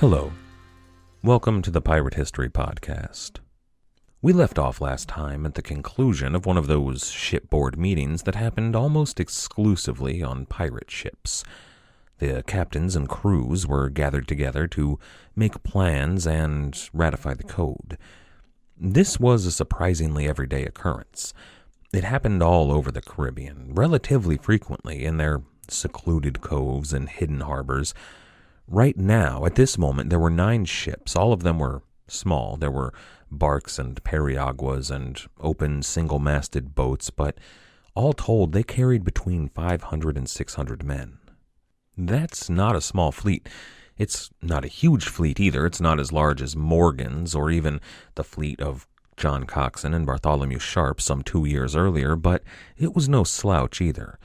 Hello. Welcome to the Pirate History Podcast. We left off last time at the conclusion of one of those shipboard meetings that happened almost exclusively on pirate ships. The captains and crews were gathered together to make plans and ratify the code. This was a surprisingly everyday occurrence. It happened all over the Caribbean, relatively frequently in their secluded coves and hidden harbors. Right now, at this moment, there were 9 ships. All of them were small. There were barks and periaguas and open single-masted boats, but all told, they carried between 500 and 600 men. That's not a small fleet. It's not a huge fleet either. It's not as large as Morgan's or even the fleet of John Coxon and Bartholomew Sharp some 2 years earlier, but it was no slouch either.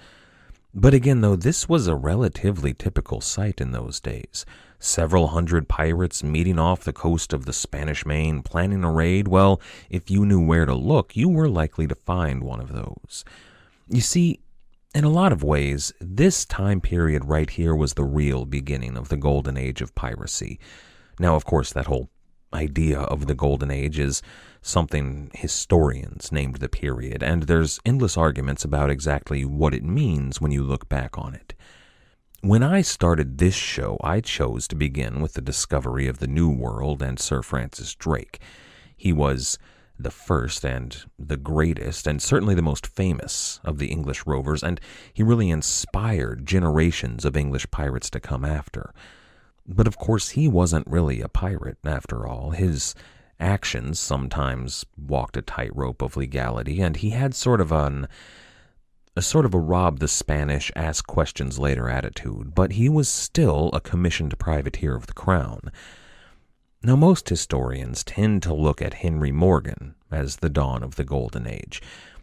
But again, though, this was a relatively typical sight in those days. Several hundred pirates meeting off the coast of the Spanish Main, planning a raid. Well, if you knew where to look, you were likely to find one of those. You see, in a lot of ways, this time period right here was the real beginning of the golden age of piracy. Now, of course, that whole idea of the golden age is something historians named the period, and there's endless arguments about exactly what it means when you look back on it. When I started this show, I chose to begin with the discovery of the New World and Sir Francis Drake. He was the first and the greatest, and certainly the most famous of the English rovers, and he really inspired generations of English pirates to come after. But of course, he wasn't really a pirate, after all. His actions sometimes walked a tightrope of legality, and he had sort of a rob the Spanish, ask questions later attitude, but he was still a commissioned privateer of the crown. Now, most historians tend to look at Henry Morgan as the dawn of the Golden Age,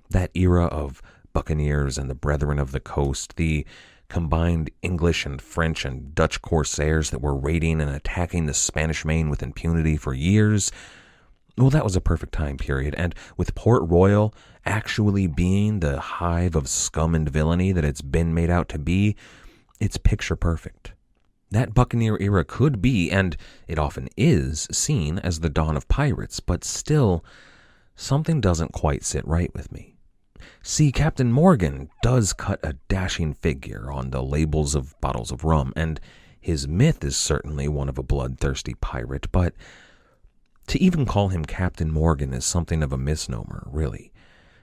that era of buccaneers and the Brethren of the Coast, the combined English and French and Dutch corsairs that were raiding and attacking the Spanish Main with impunity for years. Well, that was a perfect time period, and with Port Royal actually being the hive of scum and villainy that it's been made out to be, it's picture perfect. That Buccaneer era could be, and it often is, seen as the dawn of pirates, but still, something doesn't quite sit right with me. See, Captain Morgan does cut a dashing figure on the labels of bottles of rum, and his myth is certainly one of a bloodthirsty pirate, but to even call him Captain Morgan is something of a misnomer, really.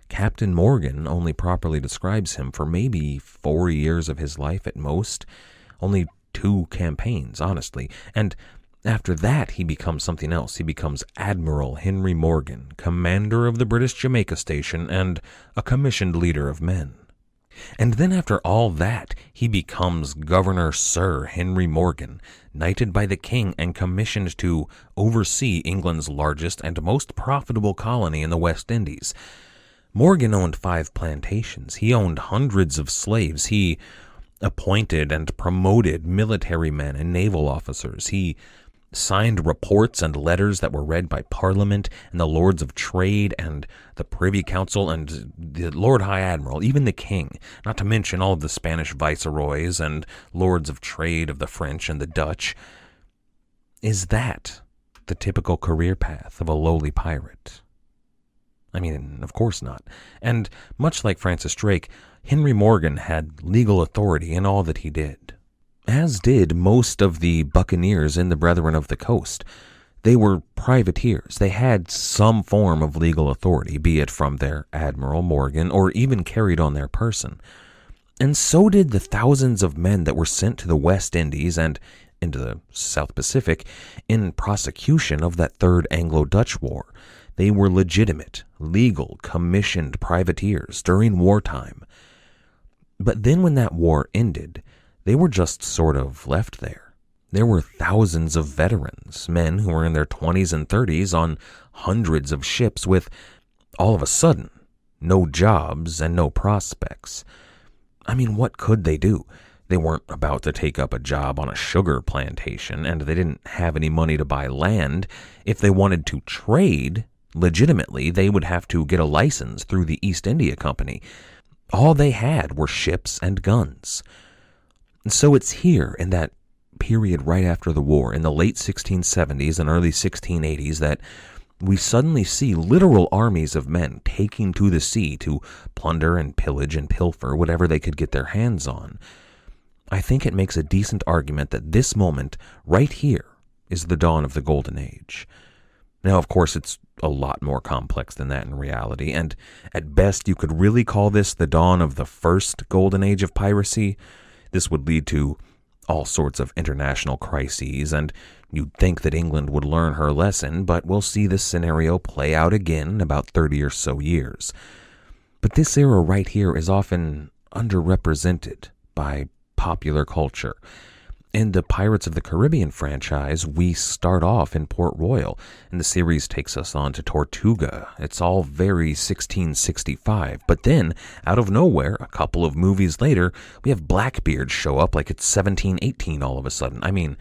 Captain Morgan only properly describes him for maybe 4 years of his life at most, only 2 campaigns, honestly, and after that he becomes something else. He becomes Admiral Henry Morgan, commander of the British Jamaica Station and a commissioned leader of men. And then after all that, he becomes Governor Sir Henry Morgan, knighted by the king and commissioned to oversee England's largest and most profitable colony in the West Indies. Morgan owned 5 plantations. He owned hundreds of slaves. He appointed and promoted military men and naval officers. He signed reports and letters that were read by Parliament and the Lords of Trade and the Privy Council and the Lord High Admiral, even the King, not to mention all of the Spanish viceroys and Lords of Trade of the French and the Dutch. Is that the typical career path of a lowly pirate? I mean, of course not. And much like Francis Drake, Henry Morgan had legal authority in all that he did, as did most of the buccaneers in the Brethren of the Coast. They were privateers. They had some form of legal authority, be it from their Admiral Morgan or even carried on their person. And so did the thousands of men that were sent to the West Indies and into the South Pacific in prosecution of that Third Anglo-Dutch War. They were legitimate, legal, commissioned privateers during wartime. But then when that war ended, they were just sort of left there. There were thousands of veterans, men who were in their 20s and 30s on hundreds of ships with, all of a sudden, no jobs and no prospects. I mean, what could they do? They weren't about to take up a job on a sugar plantation, and they didn't have any money to buy land. If they wanted to trade legitimately, they would have to get a license through the East India Company. All they had were ships and guns. And so it's here in that period right after the war, in the late 1670s and early 1680s, that we suddenly see literal armies of men taking to the sea to plunder and pillage and pilfer whatever they could get their hands on. I think it makes a decent argument that this moment, right here, is the dawn of the Golden Age. Now, of course, it's a lot more complex than that in reality, and at best you could really call this the dawn of the first Golden Age of piracy. This would lead to all sorts of international crises, and you'd think that England would learn her lesson, but we'll see this scenario play out again in about 30 or so years. But this era right here is often underrepresented by popular culture. In the Pirates of the Caribbean franchise, we start off in Port Royal, and the series takes us on to Tortuga. It's all very 1665, but then, out of nowhere, a couple of movies later, we have Blackbeard show up like it's 1718 all of a sudden. I mean,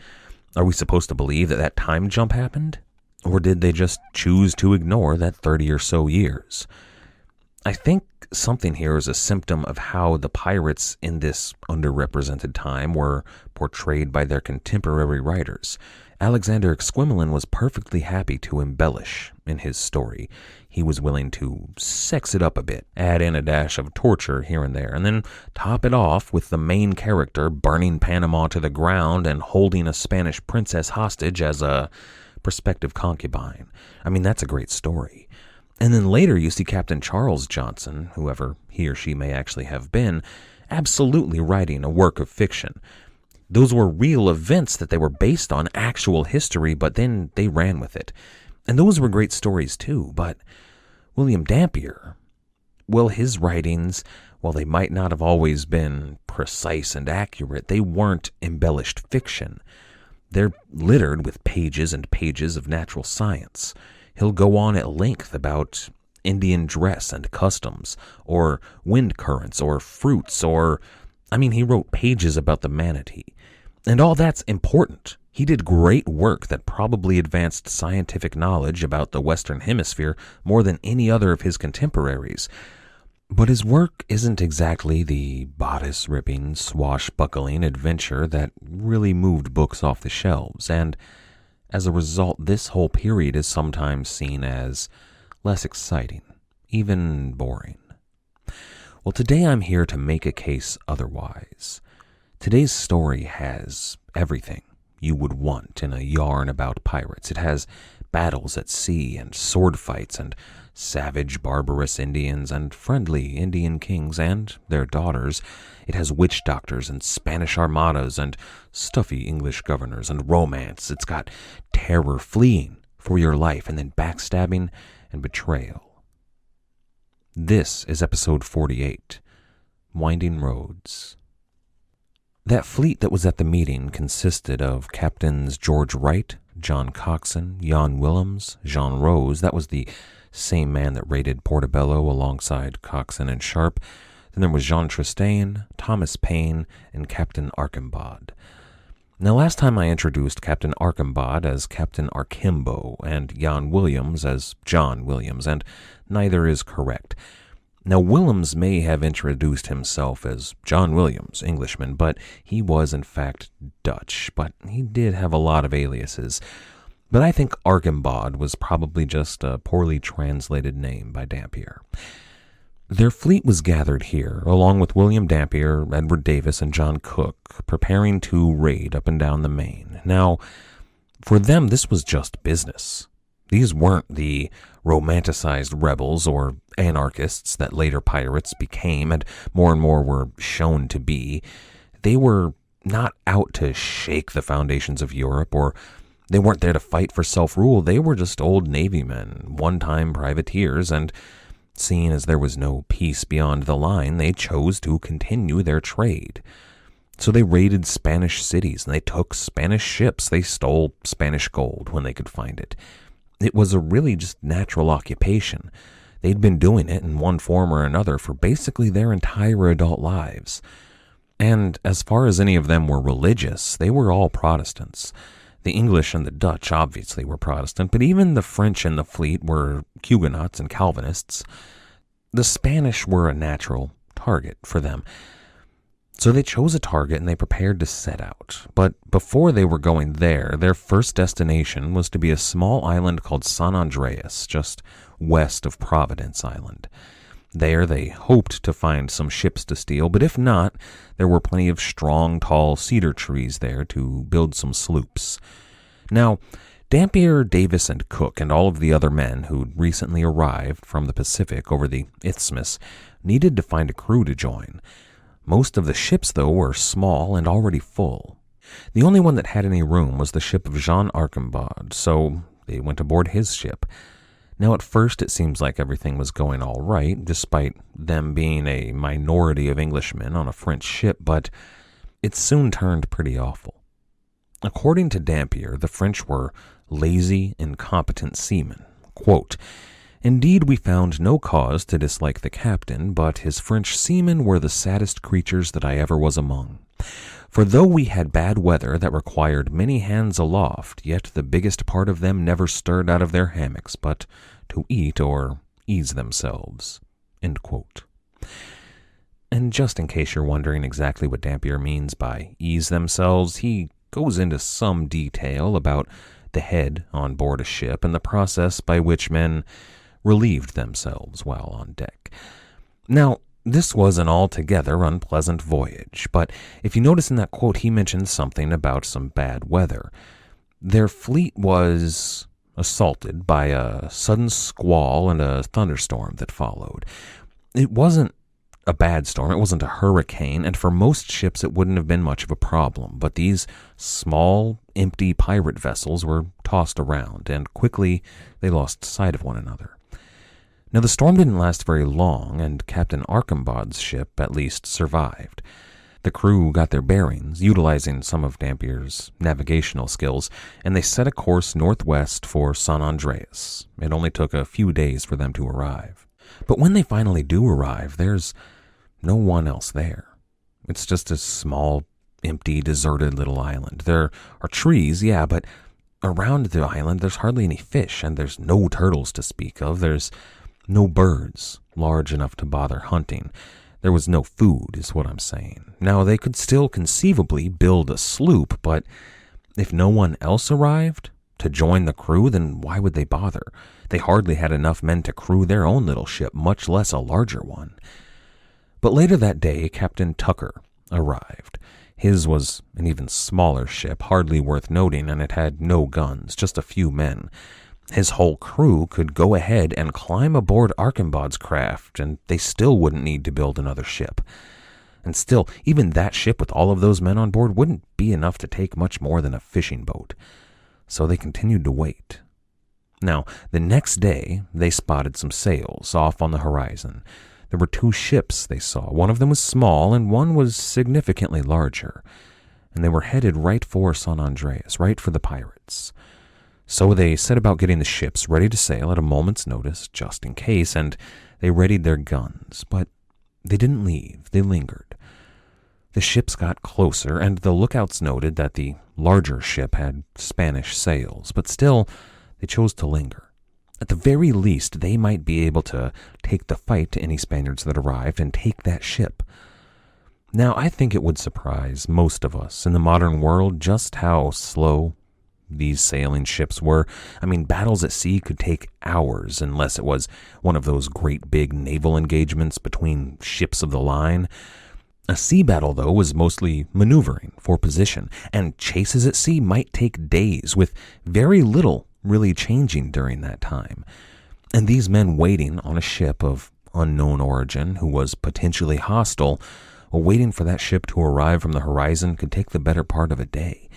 are we supposed to believe that that time jump happened? Or did they just choose to ignore that 30 or so years? I think something here is a symptom of how the pirates in this underrepresented time were portrayed by their contemporary writers. Alexander Exquemelin was perfectly happy to embellish in his story. He was willing to sex it up a bit, add in a dash of torture here and there, and then top it off with the main character burning Panama to the ground and holding a Spanish princess hostage as a prospective concubine. I mean, that's a great story. And then later you see Captain Charles Johnson, whoever he or she may actually have been, absolutely writing a work of fiction. Those were real events that they were based on actual history, but then they ran with it. And those were great stories too, but William Dampier, well, his writings, while they might not have always been precise and accurate, they weren't embellished fiction. They're littered with pages and pages of natural science. He'll go on at length about Indian dress and customs, or wind currents, or fruits, he wrote pages about the manatee. And all that's important. He did great work that probably advanced scientific knowledge about the Western Hemisphere more than any other of his contemporaries. But his work isn't exactly the bodice-ripping, swashbuckling adventure that really moved books off the shelves, and as a result, this whole period is sometimes seen as less exciting, even boring. Well, today I'm here to make a case otherwise. Today's story has everything you would want in a yarn about pirates. It has battles at sea and sword fights and savage, barbarous Indians and friendly Indian kings and their daughters. It has witch doctors and Spanish armadas and stuffy English governors and romance. It's got terror, fleeing for your life, and then backstabbing and betrayal. This is episode 48, Winding Roads. That fleet that was at the meeting consisted of Captains George Wright, John Coxon, Jan Willems, Jean Rose. That was the same man that raided Portobello alongside Coxon and Sharp. Then there was Jean Tristain, Thomas Payne, and Captain Archambaud. Now, last time I introduced Captain Archambaud as Captain Arkimbo and Jan Williams as John Williams, and neither is correct. Now, Willems may have introduced himself as John Williams, Englishman, but he was in fact Dutch, but he did have a lot of aliases. But I think Archambaud was probably just a poorly translated name by Dampier. Their fleet was gathered here, along with William Dampier, Edward Davis, and John Cooke, preparing to raid up and down the Main. Now, for them, this was just business. These weren't the romanticized rebels or anarchists that later pirates became and more were shown to be. They were not out to shake the foundations of Europe, or they weren't there to fight for self-rule. They were just old Navy men, one-time privateers, and seeing as there was no peace beyond the line, they chose to continue their trade. So they raided Spanish cities, and they took Spanish ships. They stole Spanish gold when they could find it. It was a really just natural occupation. They'd been doing it in one form or another for basically their entire adult lives. And as far as any of them were religious, they were all Protestants. The English and the Dutch obviously were Protestant, but even the French in the fleet were Huguenots and Calvinists. The Spanish were a natural target for them. So they chose a target and they prepared to set out. But before they were going there, their first destination was to be a small island called San Andreas, just west of Providence Island. There they hoped to find some ships to steal, but if not, there were plenty of strong, tall cedar trees there to build some sloops. Now, Dampier, Davis, and Cooke, and all of the other men who'd recently arrived from the Pacific over the Isthmus, needed to find a crew to join. Most of the ships, though, were small and already full. The only one that had any room was the ship of Jean Archambaud, so they went aboard his ship. Now, at first, it seems like everything was going all right, despite them being a minority of Englishmen on a French ship, but it soon turned pretty awful. According to Dampier, the French were lazy, incompetent seamen. Quote, "Indeed, we found no cause to dislike the captain, but his French seamen were the saddest creatures that I ever was among. For though we had bad weather that required many hands aloft, yet the biggest part of them never stirred out of their hammocks, but to eat or ease themselves." End quote. And just in case you're wondering exactly what Dampier means by ease themselves, he goes into some detail about the head on board a ship and the process by which men relieved themselves while on deck. Now, this was an altogether unpleasant voyage, but if you notice in that quote, he mentioned something about some bad weather. Their fleet was assaulted by a sudden squall and a thunderstorm that followed. It wasn't a bad storm, it wasn't a hurricane, and for most ships it wouldn't have been much of a problem, but these small, empty pirate vessels were tossed around, and quickly they lost sight of one another. Now, the storm didn't last very long, and Captain Archambaud's ship at least survived. The crew got their bearings, utilizing some of Dampier's navigational skills, and they set a course northwest for San Andreas. It only took a few days for them to arrive. But when they finally do arrive, there's no one else there. It's just a small, empty, deserted little island. There are trees, yeah, but around the island there's hardly any fish, and there's no turtles to speak of. There's no birds large enough to bother hunting. There was no food, is what I'm saying. Now, they could still conceivably build a sloop, but if no one else arrived to join the crew, then why would they bother? They hardly had enough men to crew their own little ship, much less a larger one. But later that day, Captain Tucker arrived. His was an even smaller ship, hardly worth noting, and it had no guns, just a few men. His whole crew could go ahead and climb aboard Archambaud's craft, and they still wouldn't need to build another ship. And still, even that ship with all of those men on board wouldn't be enough to take much more than a fishing boat. So they continued to wait. Now, the next day, they spotted some sails off on the horizon. There were two ships they saw. One of them was small, and one was significantly larger. And they were headed right for San Andreas, right for the pirates. So they set about getting the ships ready to sail at a moment's notice, just in case, and they readied their guns. But they didn't leave. They lingered. The ships got closer, and the lookouts noted that the larger ship had Spanish sails, but still, they chose to linger. At the very least, they might be able to take the fight to any Spaniards that arrived and take that ship. Now, I think it would surprise most of us in the modern world just how slow these sailing ships were. I mean, battles at sea could take hours unless it was one of those great big naval engagements between ships of the line. A sea battle, though, was mostly maneuvering for position, and chases at sea might take days, with very little really changing during that time. And these men waiting on a ship of unknown origin who was potentially hostile, waiting for that ship to arrive from the horizon could take the better part of a day.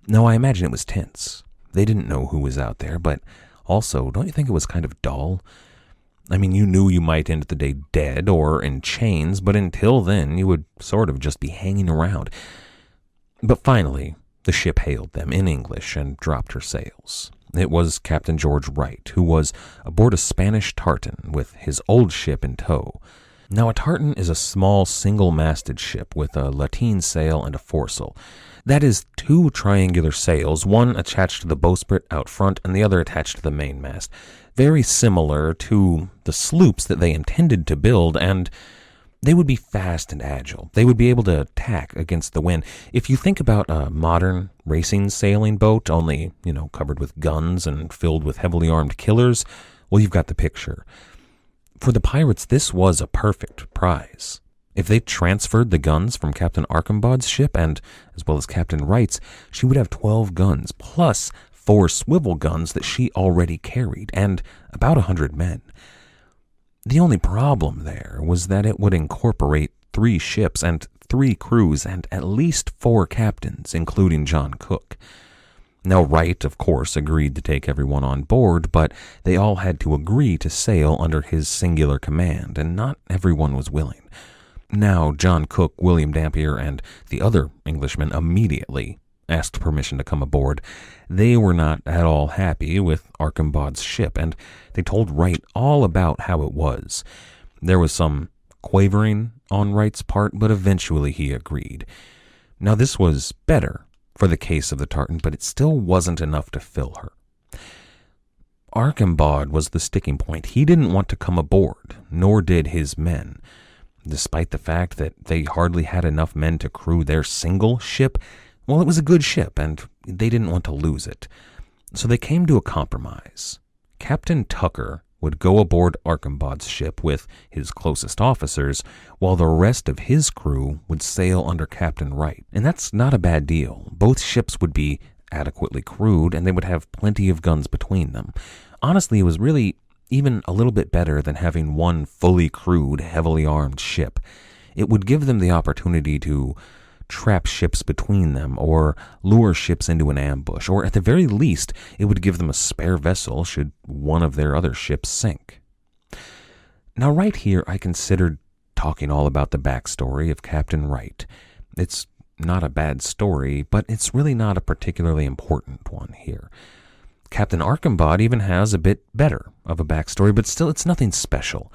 Now, I imagine it was tense. They didn't know who was out there, but also, don't you think it was kind of dull? I mean, you knew you might end the day dead or in chains, but until then, you would sort of just be hanging around. But finally, the ship hailed them in English and dropped her sails. It was Captain George Wright, who was aboard a Spanish tartan with his old ship in tow. Now, a tartan is a small single-masted ship with a lateen sail and a foresail. That is two triangular sails, one attached to the bowsprit out front and the other attached to the mainmast. Very similar to the sloops that they intended to build, and They would be fast and agile. They would be able to attack against the wind. If you think about a modern racing sailing boat, only, covered with guns and filled with heavily armed killers, well, you've got the picture. For the pirates, this was a perfect prize. If they transferred the guns from Captain Archambaud's ship, and as well as Captain Wright's, she would have 12 guns, plus 4 swivel guns that she already carried, and about 100 men. The only problem there was that it would incorporate 3 ships and 3 crews and at least 4 captains, including John Cooke. Now, Wright, of course, agreed to take everyone on board, but they all had to agree to sail under his singular command, and not everyone was willing. Now, John Cooke, William Dampier, and the other Englishmen immediately asked permission to come aboard. They were not at all happy with Archambaud's ship, and they told Wright all about how it was. There was some quavering on Wright's part, but eventually he agreed. Now, this was better for the case of the tartan, but it still wasn't enough to fill her. Archambaud was the sticking point. He didn't want to come aboard, nor did his men. Despite the fact that they hardly had enough men to crew their single ship, well, it was a good ship, and they didn't want to lose it. So they came to a compromise. Captain Tucker would go aboard Archambaud's ship with his closest officers, while the rest of his crew would sail under Captain Wright. And that's not a bad deal. Both ships would be adequately crewed, and they would have plenty of guns between them. Honestly, it was really even a little bit better than having one fully crewed, heavily armed ship. It would give them the opportunity to trap ships between them, or lure ships into an ambush, or at the very least, it would give them a spare vessel should one of their other ships sink. Now, right here, I considered talking all about the backstory of Captain Wright. It's not a bad story, but it's really not a particularly important one here. Captain Archambaud even has a bit better of a backstory, but still, it's nothing special.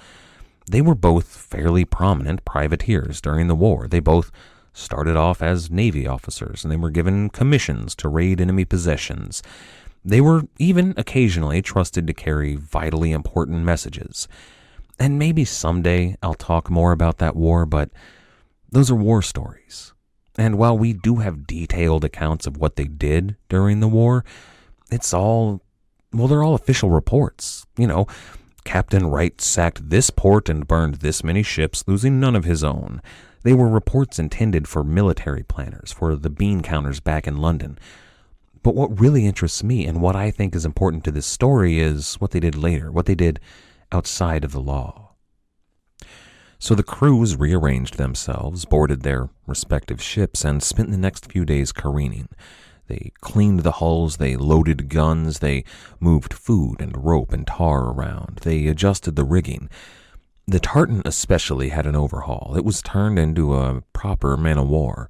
They were both fairly prominent privateers during the war. They both started off as Navy officers, and they were given commissions to raid enemy possessions. They were even occasionally trusted to carry vitally important messages. And maybe someday I'll talk more about that war, but those are war stories. And while we do have detailed accounts of what they did during the war, they're all official reports. Captain Wright sacked this port and burned this many ships, losing none of his own. They were reports intended for military planners, for the bean counters back in London. But what really interests me and what I think is important to this story is what they did later, what they did outside of the law. So the crews rearranged themselves, boarded their respective ships, and spent the next few days careening. They cleaned the hulls, they loaded guns, they moved food and rope and tar around, they adjusted the rigging. The tartan especially had an overhaul. It was turned into a proper man-of-war.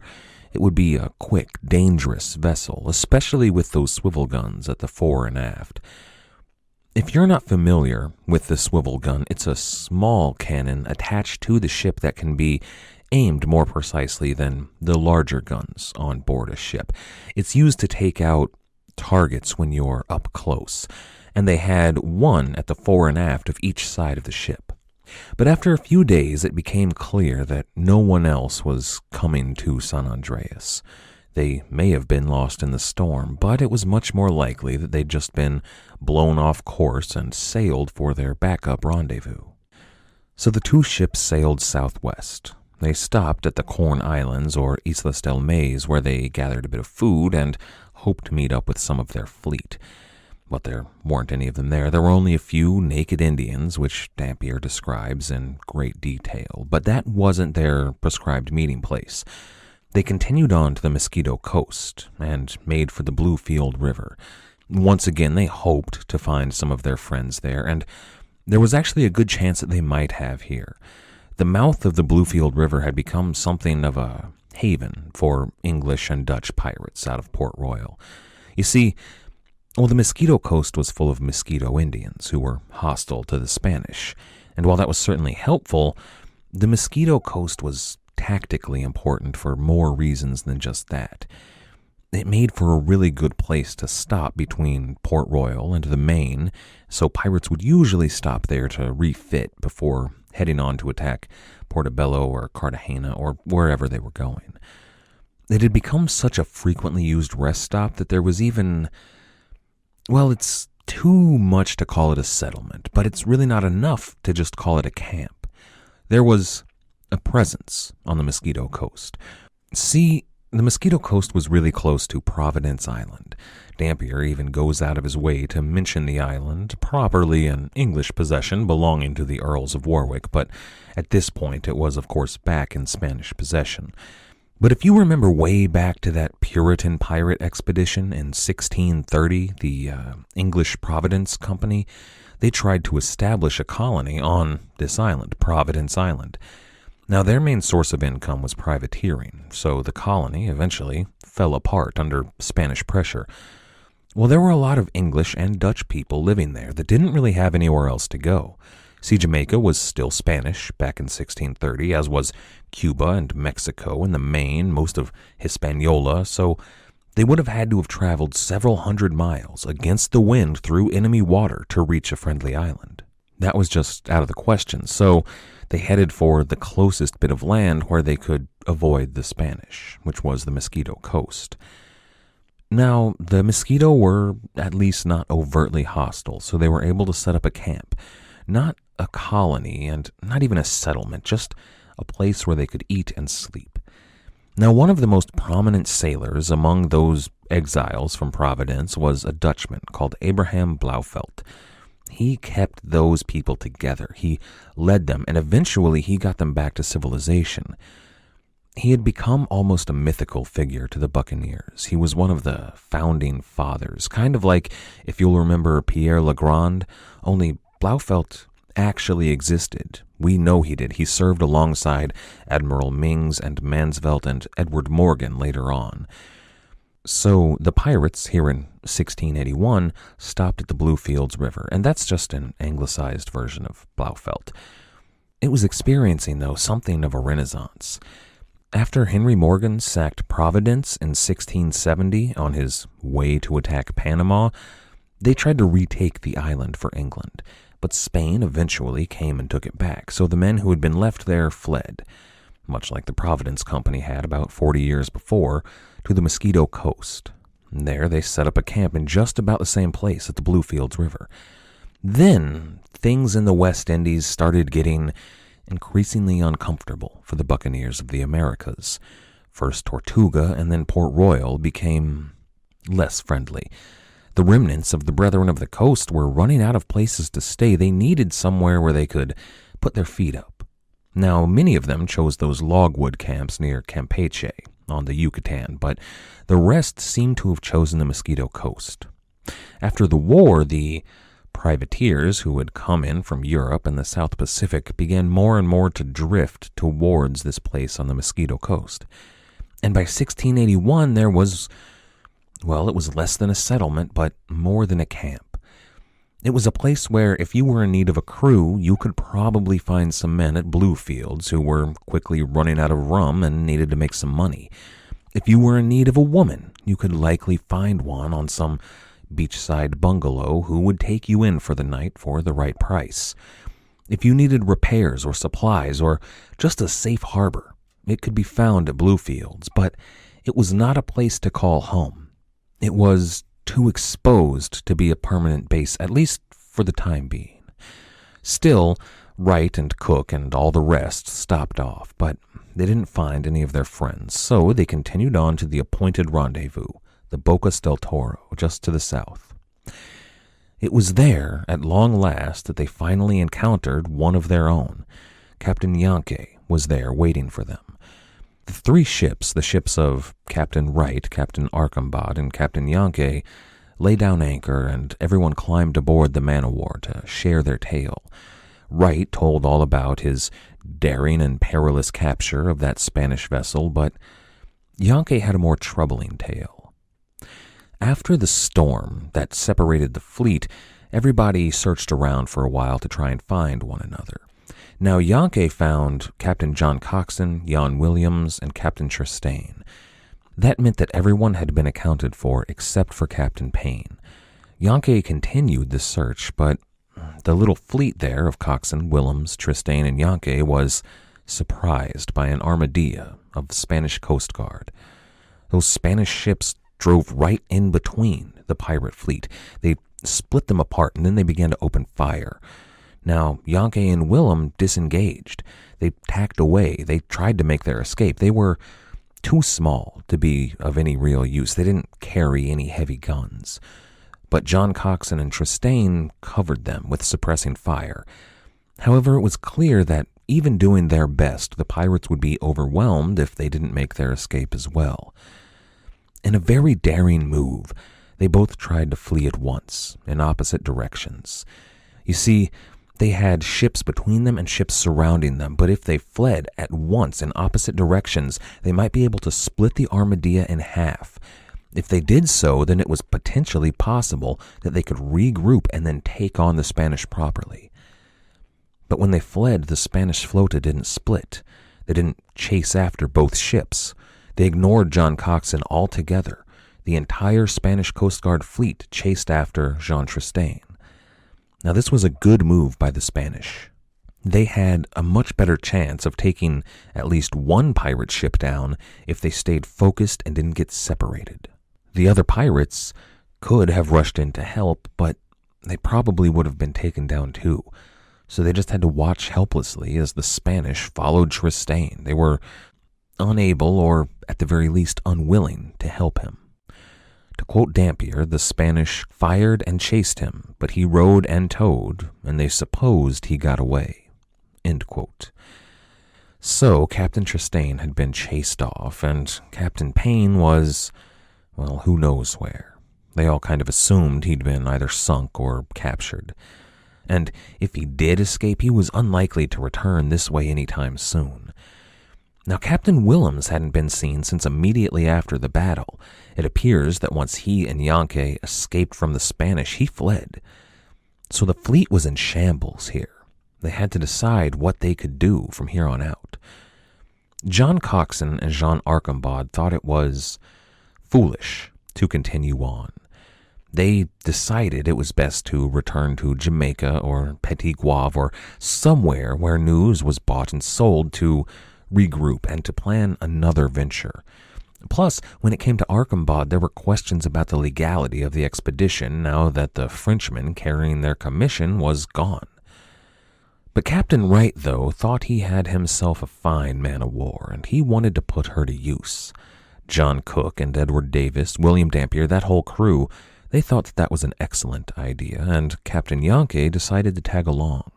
It would be a quick, dangerous vessel, especially with those swivel guns at the fore and aft. If you're not familiar with the swivel gun, it's a small cannon attached to the ship that can be aimed more precisely than the larger guns on board a ship. It's used to take out targets when you're up close, and they had one at the fore and aft of each side of the ship. But after a few days, it became clear that no one else was coming to San Andreas. They may have been lost in the storm, but it was much more likely that they'd just been blown off course and sailed for their backup rendezvous. So the 2 ships sailed southwest. They stopped at the Corn Islands, or Islas del Mays, where they gathered a bit of food and hoped to meet up with some of their fleet. But there weren't any of them there. There were only a few naked Indians, which Dampier describes in great detail, but that wasn't their prescribed meeting place. They continued on to the Mosquito Coast and made for the Bluefield River. Once again, they hoped to find some of their friends there, and there was actually a good chance that they might have here. The mouth of the Bluefield River had become something of a haven for English and Dutch pirates out of Port Royal. You see, the Mosquito Coast was full of Mosquito Indians who were hostile to the Spanish, and while that was certainly helpful, the Mosquito Coast was tactically important for more reasons than just that. It made for a really good place to stop between Port Royal and the Main, so pirates would usually stop there to refit before heading on to attack Portobello or Cartagena or wherever they were going. It had become such a frequently used rest stop that there was even, well, it's too much to call it a settlement, but it's really not enough to just call it a camp. There was a presence on the Mosquito Coast. See, the Mosquito Coast was really close to Providence Island. Dampier even goes out of his way to mention the island, properly an English possession belonging to the Earls of Warwick, but at this point it was, of course, back in Spanish possession. But if you remember way back to that Puritan pirate expedition in 1630, the English Providence Company, they tried to establish a colony on this island, Providence Island. Now, their main source of income was privateering, so the colony eventually fell apart under Spanish pressure. Well, there were a lot of English and Dutch people living there that didn't really have anywhere else to go. See, Jamaica was still Spanish back in 1630, as was Cuba and Mexico and the Main, most of Hispaniola, so they would have had to have traveled several hundred miles against the wind through enemy water to reach a friendly island. That was just out of the question, so they headed for the closest bit of land where they could avoid the Spanish, which was the Mosquito Coast. Now, the Mosquito were at least not overtly hostile, so they were able to set up a camp. Not a colony and not even a settlement, just a place where they could eat and sleep. Now, one of the most prominent sailors among those exiles from Providence was a Dutchman called Abraham Blauvelt. He kept those people together. He led them, and eventually he got them back to civilization. He had become almost a mythical figure to the buccaneers. He was one of the founding fathers, kind of like, if you'll remember, Pierre Legrand, only Blauvelt actually existed. We know he did. He served alongside Admiral Mings and Mansvelt and Edward Morgan later on. So the pirates here in 1681 stopped at the Bluefields River, and that's just an anglicized version of Blauvelt. It was experiencing, though, something of a renaissance. After Henry Morgan sacked Providence in 1670 on his way to attack Panama, they tried to retake the island for England, but Spain eventually came and took it back, so the men who had been left there fled, much like the Providence Company had about 40 years before, to the Mosquito Coast. And there they set up a camp in just about the same place at the Bluefields River. Then things in the West Indies started getting increasingly uncomfortable for the buccaneers of the Americas. First Tortuga and then Port Royal became less friendly. The remnants of the Brethren of the Coast were running out of places to stay. They needed somewhere where they could put their feet up. Now, many of them chose those logwood camps near Campeche on the Yucatan, but the rest seemed to have chosen the Mosquito Coast. After the war, the privateers who had come in from Europe and the South Pacific began more and more to drift towards this place on the Mosquito Coast. And by 1681, there was, well, it was less than a settlement, but more than a camp. It was a place where, if you were in need of a crew, you could probably find some men at Bluefields who were quickly running out of rum and needed to make some money. If you were in need of a woman, you could likely find one on some beachside bungalow who would take you in for the night for the right price. If you needed repairs or supplies or just a safe harbor, it could be found at Bluefields, but it was not a place to call home. It was too exposed to be a permanent base, at least for the time being. Still, Wright and Cooke and all the rest stopped off, but they didn't find any of their friends, so they continued on to the appointed rendezvous, the Bocas del Toro, just to the south. It was there, at long last, that they finally encountered one of their own. Captain Yankee was there waiting for them. The three ships, the ships of Captain Wright, Captain Archambaud, and Captain Yankee, lay down anchor, and everyone climbed aboard the man-o-war to share their tale. Wright told all about his daring and perilous capture of that Spanish vessel, but Yankee had a more troubling tale. After the storm that separated the fleet, everybody searched around for a while to try and find one another. Now, Yankee found Captain John Coxon, Jan Williams, and Captain Tristain. That meant that everyone had been accounted for except for Captain Payne. Yankee continued the search, but the little fleet there of Coxswain, Willems, Tristain, and Yankee was surprised by an armadillo of the Spanish Coast Guard. Those Spanish ships drove right in between the pirate fleet. They split them apart, and then they began to open fire. Now, Yankee and Willem disengaged. They tacked away. They tried to make their escape. They were too small to be of any real use. They didn't carry any heavy guns. But John Coxswain and Tristain covered them with suppressing fire. However, it was clear that even doing their best, the pirates would be overwhelmed if they didn't make their escape as well. In a very daring move, they both tried to flee at once, in opposite directions. You see, they had ships between them and ships surrounding them, but if they fled at once in opposite directions, they might be able to split the armadillo in half. If they did so, then it was potentially possible that they could regroup and then take on the Spanish properly. But when they fled, the Spanish flota didn't split. They didn't chase after both ships. They ignored John Coxswain altogether. The entire Spanish Coast Guard fleet chased after Jean Tristain. Now, this was a good move by the Spanish. They had a much better chance of taking at least one pirate ship down if they stayed focused and didn't get separated. The other pirates could have rushed in to help, but they probably would have been taken down too. So they just had to watch helplessly as the Spanish followed Tristain. They were unable, or at the very least unwilling, to help him. To quote Dampier, the Spanish fired and chased him, but he rowed and towed, and they supposed he got away. End quote. So Captain Tristain had been chased off, and Captain Payne was, well, who knows where. They all kind of assumed he'd been either sunk or captured. And if he did escape, he was unlikely to return this way anytime soon. Now, Captain Willems hadn't been seen since immediately after the battle. It appears that once he and Yankee escaped from the Spanish, he fled. So the fleet was in shambles here. They had to decide what they could do from here on out. John Coxswain and Jean Archambaud thought it was foolish to continue on. They decided it was best to return to Jamaica or Petit Goave or somewhere where news was bought and sold to regroup and to plan another venture. Plus, when it came to Archambaud, there were questions about the legality of the expedition now that the Frenchman carrying their commission was gone. But Captain Wright, though, thought he had himself a fine man-of-war, and he wanted to put her to use. John Cooke and Edward Davis, William Dampier, that whole crew, they thought that was an excellent idea, and Captain Yankee decided to tag along.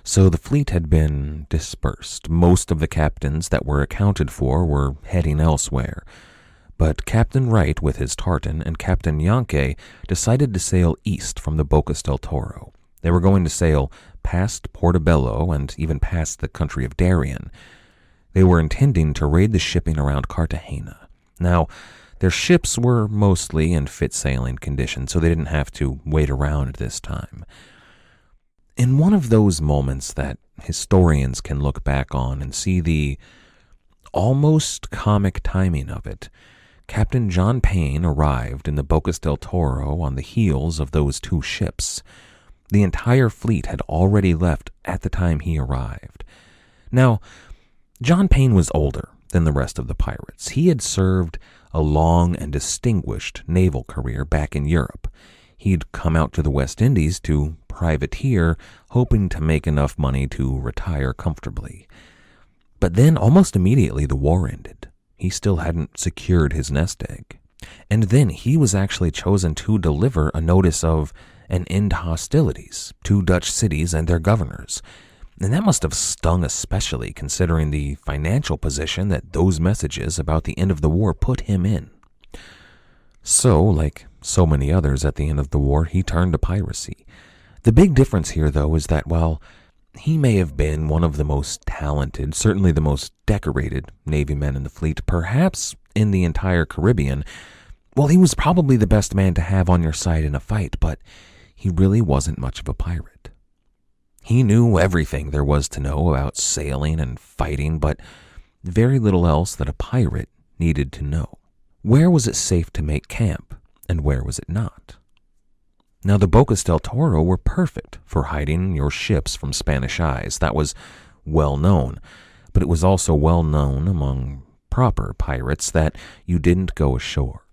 So the fleet had been dispersed. Most of the captains that were accounted for were heading elsewhere. But Captain Wright, with his tartan, and Captain Yankee decided to sail east from the Bocas del Toro. They were going to sail past Portobello and even past the country of Darien. They were intending to raid the shipping around Cartagena. Now, their ships were mostly in fit sailing condition, so they didn't have to wait around this time. In one of those moments that historians can look back on and see the almost comic timing of it, Captain John Payne arrived in the Bocas del Toro on the heels of those two ships. The entire fleet had already left at the time he arrived. Now, John Payne was older than the rest of the pirates. He had served a long and distinguished naval career back in Europe. He'd come out to the West Indies to privateer, hoping to make enough money to retire comfortably. But then, almost immediately, the war ended. He still hadn't secured his nest egg. And then he was actually chosen to deliver a notice of an end to hostilities to Dutch cities and their governors. And that must have stung especially considering the financial position that those messages about the end of the war put him in. So, like so many others at the end of the war, he turned to piracy. The big difference here, though, is that while he may have been one of the most talented, certainly the most decorated Navy men in the fleet, perhaps in the entire Caribbean, well, he was probably the best man to have on your side in a fight, but he really wasn't much of a pirate. He knew everything there was to know about sailing and fighting, but very little else that a pirate needed to know. Where was it safe to make camp, and where was it not? Now, the Bocas del Toro were perfect for hiding your ships from Spanish eyes. That was well known, but it was also well known among proper pirates that you didn't go ashore.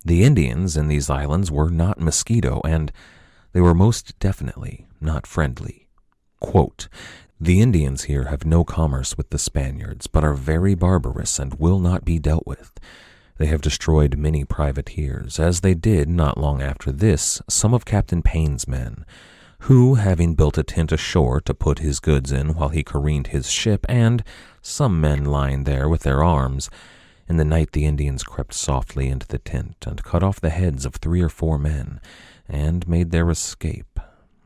The Indians in these islands were not Mosquito, and they were most definitely not friendly. Quote, "The Indians here have no commerce with the Spaniards, but are very barbarous and will not be dealt with. They have destroyed many privateers, as they did, not long after this, some of Captain Payne's men, who, having built a tent ashore to put his goods in while he careened his ship, and some men lying there with their arms, in the night the Indians crept softly into the tent and cut off the heads of 3 or 4 men, and made their escape.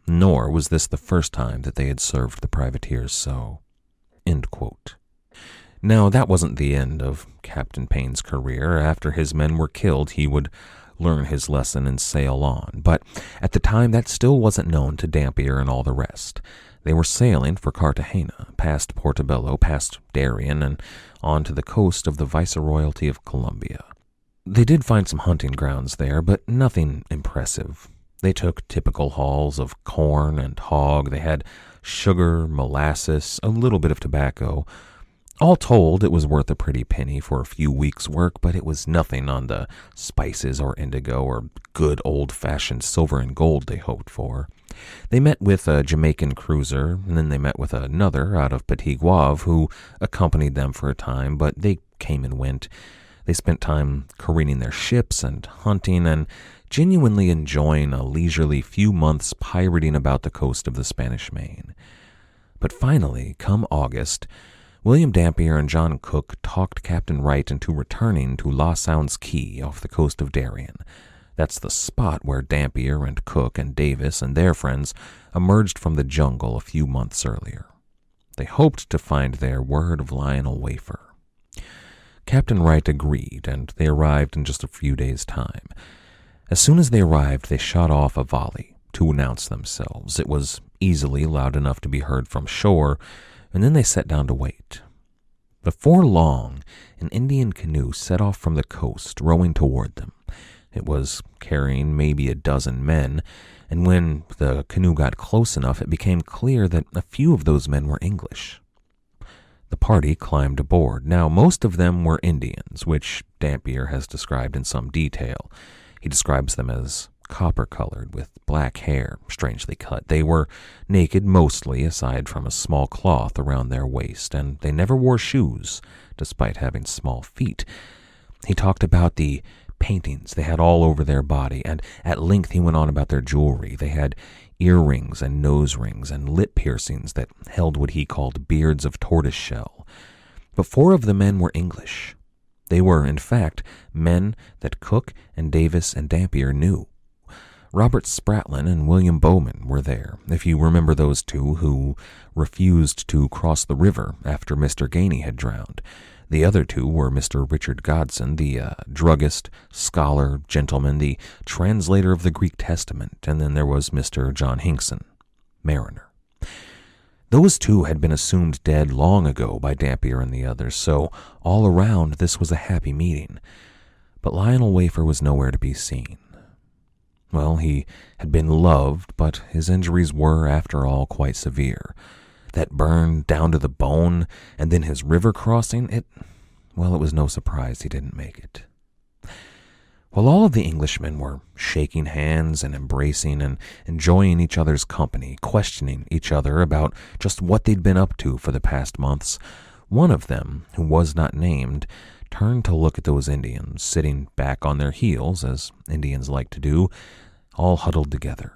Nor was this the first time that they had served the privateers so." End quote. Now, that wasn't the end of Captain Payne's career. After his men were killed, he would learn his lesson and sail on. But at the time, that still wasn't known to Dampier and all the rest. They were sailing for Cartagena, past Portobello, past Darien, and on to the coast of the Viceroyalty of Colombia. They did find some hunting grounds there, but nothing impressive. They took typical hauls of corn and hog. They had sugar, molasses, a little bit of tobacco. All told, it was worth a pretty penny for a few weeks' work, but it was nothing on the spices or indigo or good old-fashioned silver and gold they hoped for. They met with a Jamaican cruiser, and then they met with another out of Petit Guave who accompanied them for a time, but they came and went. They spent time careening their ships and hunting and genuinely enjoying a leisurely few months pirating about the coast of the Spanish Main. But finally, come August, William Dampier and John Cooke talked Captain Wright into returning to La Sounds Key off the coast of Darien. That's the spot where Dampier and Cooke and Davis and their friends emerged from the jungle a few months earlier. They hoped to find there word of Lionel Wafer. Captain Wright agreed, and they arrived in just a few days' time. As soon as they arrived, they shot off a volley to announce themselves. It was easily loud enough to be heard from shore, and then they sat down to wait. Before long, an Indian canoe set off from the coast, rowing toward them. It was carrying maybe a dozen men, and when the canoe got close enough, it became clear that a few of those men were English. The party climbed aboard. Now, most of them were Indians, which Dampier has described in some detail. He describes them as copper-colored, with black hair, strangely cut. They were naked mostly, aside from a small cloth around their waist, and they never wore shoes, despite having small feet. He talked about the paintings they had all over their body, and at length he went on about their jewelry. They had earrings and nose rings and lip piercings that held what he called beards of tortoiseshell. But 4 of the men were English. They were, in fact, men that Cooke and Davis and Dampier knew. Robert Spratlin and William Bowman were there, if you remember those two who refused to cross the river after Mr. Gainey had drowned. The other 2 were Mr. Richard Godson, the druggist, scholar, gentleman, the translator of the Greek Testament, and then there was Mr. John Hinkson, mariner. Those 2 had been assumed dead long ago by Dampier and the others, so all around this was a happy meeting. But Lionel Wafer was nowhere to be seen. Well, he had been loved, but his injuries were, after all, quite severe. That burn down to the bone, and then his river crossing, it was no surprise he didn't make it. While all of the Englishmen were shaking hands and embracing and enjoying each other's company, questioning each other about just what they'd been up to for the past months, one of them, who was not named, turned to look at those Indians, sitting back on their heels, as Indians like to do, all huddled together.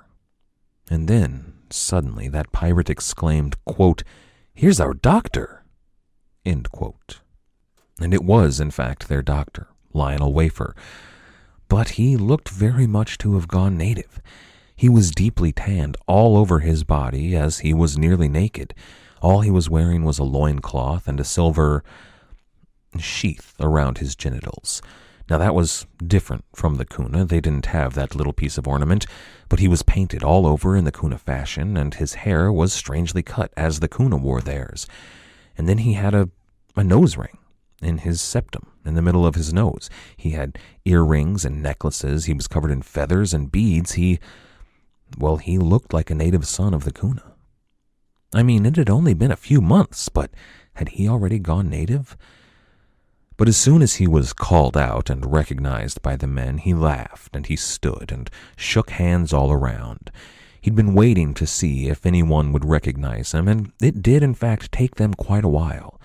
And then, suddenly, that pirate exclaimed, quote, "Here's our doctor!" End quote. And it was, in fact, their doctor, Lionel Wafer. But he looked very much to have gone native. He was deeply tanned all over his body, as he was nearly naked. All he was wearing was a loincloth and a silver sheath around his genitals. Now, that was different from the Kuna. They didn't have that little piece of ornament, but he was painted all over in the Kuna fashion, and his hair was strangely cut, as the Kuna wore theirs. And then he had a nose ring, in his septum, in the middle of his nose. He had earrings and necklaces. He was covered in feathers and beads. He looked like a native son of the Kuna. I mean, it had only been a few months, but had he already gone native? But as soon as he was called out and recognized by the men, he laughed and he stood and shook hands all around. He'd been waiting to see if anyone would recognize him, and it did in fact take them quite a while.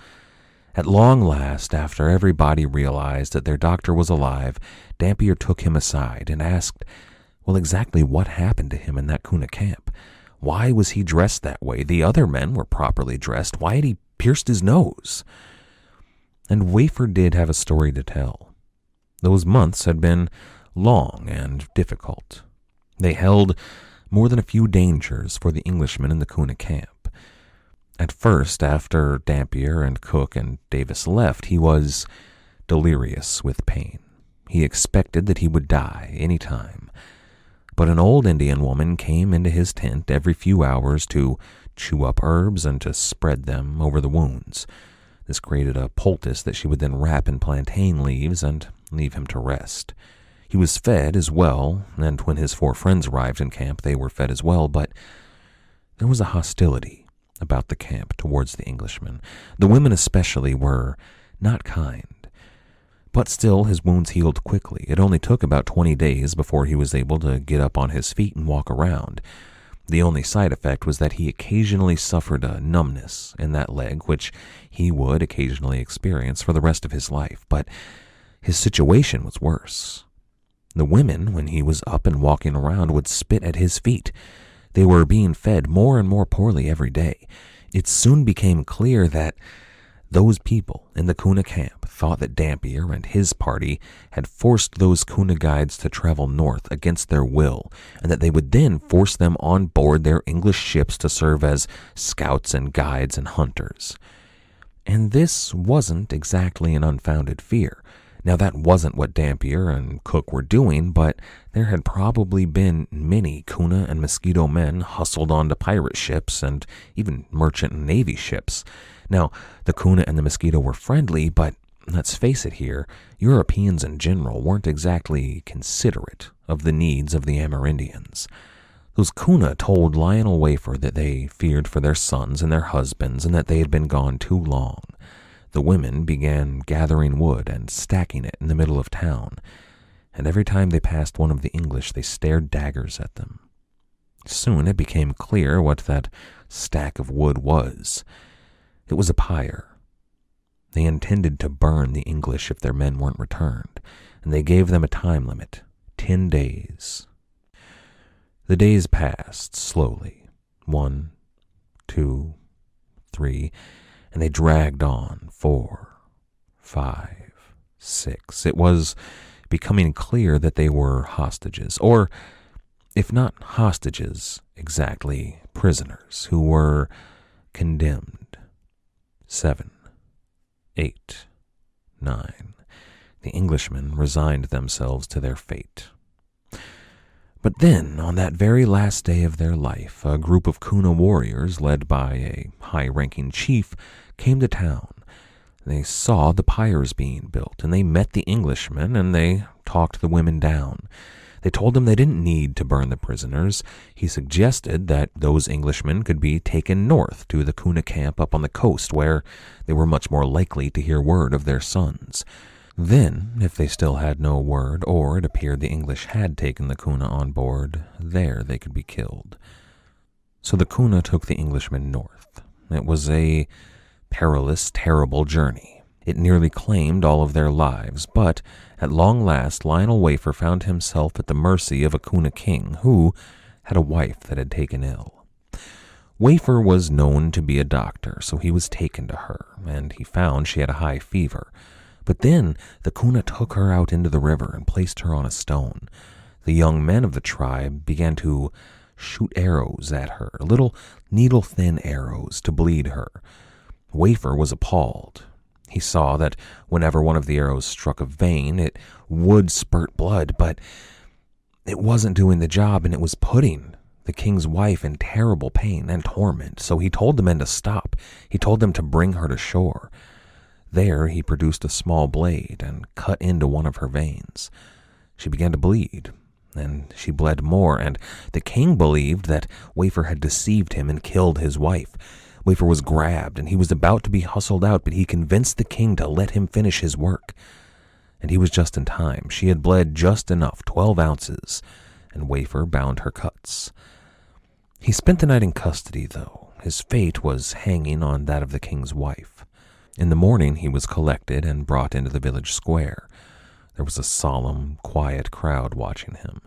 At long last, after everybody realized that their doctor was alive, Dampier took him aside and asked, well, exactly what happened to him in that Kuna camp? Why was he dressed that way? The other men were properly dressed. Why had he pierced his nose? And Wafer did have a story to tell. Those months had been long and difficult. They held more than a few dangers for the Englishmen in the Kuna camp. At first, after Dampier and Cooke and Davis left, he was delirious with pain. He expected that he would die any time. But an old Indian woman came into his tent every few hours to chew up herbs and to spread them over the wounds. This created a poultice that she would then wrap in plantain leaves and leave him to rest. He was fed as well, and when his 4 friends arrived in camp, they were fed as well, but there was a hostility about the camp towards the Englishmen. The women especially were not kind. But still, his wounds healed quickly. It only took about 20 days before he was able to get up on his feet and walk around. The only side effect was that he occasionally suffered a numbness in that leg, which he would occasionally experience for the rest of his life. But his situation was worse. The women, when he was up and walking around, would spit at his feet. They were being fed more and more poorly every day. It soon became clear that those people in the Kuna camp thought that Dampier and his party had forced those Kuna guides to travel north against their will, and that they would then force them on board their English ships to serve as scouts and guides and hunters. And this wasn't exactly an unfounded fear. Now, that wasn't what Dampier and Cooke were doing, but there had probably been many Kuna and Mosquito men hustled onto pirate ships and even merchant and navy ships. Now, the Kuna and the Mosquito were friendly, but let's face it here, Europeans in general weren't exactly considerate of the needs of the Amerindians. Those Kuna told Lionel Wafer that they feared for their sons and their husbands and that they had been gone too long. The women began gathering wood and stacking it in the middle of town, and every time they passed one of the English, they stared daggers at them. Soon it became clear what that stack of wood was. It was a pyre. They intended to burn the English if their men weren't returned, and they gave them a time limit, 10 days. The days passed slowly, 1, 2, 3, and they dragged on, 4, 5, 6. It was becoming clear that they were hostages, or, if not hostages, exactly prisoners, who were condemned. 7, 8, 9. The Englishmen resigned themselves to their fate. But then, on that very last day of their life, a group of Kuna warriors, led by a high-ranking chief, came to town. They saw the pyres being built, and they met the Englishmen, and they talked the women down. They told them they didn't need to burn the prisoners. He suggested that those Englishmen could be taken north to the Kuna camp up on the coast, where they were much more likely to hear word of their sons. Then, if they still had no word, or it appeared the English had taken the Kuna on board, there they could be killed. So the Kuna took the Englishmen north. It was a perilous, terrible journey. It nearly claimed all of their lives, but at long last Lionel Wafer found himself at the mercy of a Kuna king who had a wife that had taken ill. Wafer was known to be a doctor, so he was taken to her, and he found she had a high fever. But then the Kuna took her out into the river and placed her on a stone. The young men of the tribe began to shoot arrows at her, little needle-thin arrows to bleed her. Wafer was appalled. He saw that whenever one of the arrows struck a vein, it would spurt blood, but it wasn't doing the job, and it was putting the king's wife in terrible pain and torment. So he told the men to stop. He told them to bring her to shore. There he produced a small blade and cut into one of her veins. She began to bleed, and she bled more, and the king believed that Wafer had deceived him and killed his wife. Wafer was grabbed, and he was about to be hustled out, but he convinced the king to let him finish his work. And he was just in time. She had bled just enough, 12 ounces, and Wafer bound her cuts. He spent the night in custody, though. His fate was hanging on that of the king's wife. In the morning he was collected and brought into the village square. There was a solemn, quiet crowd watching him.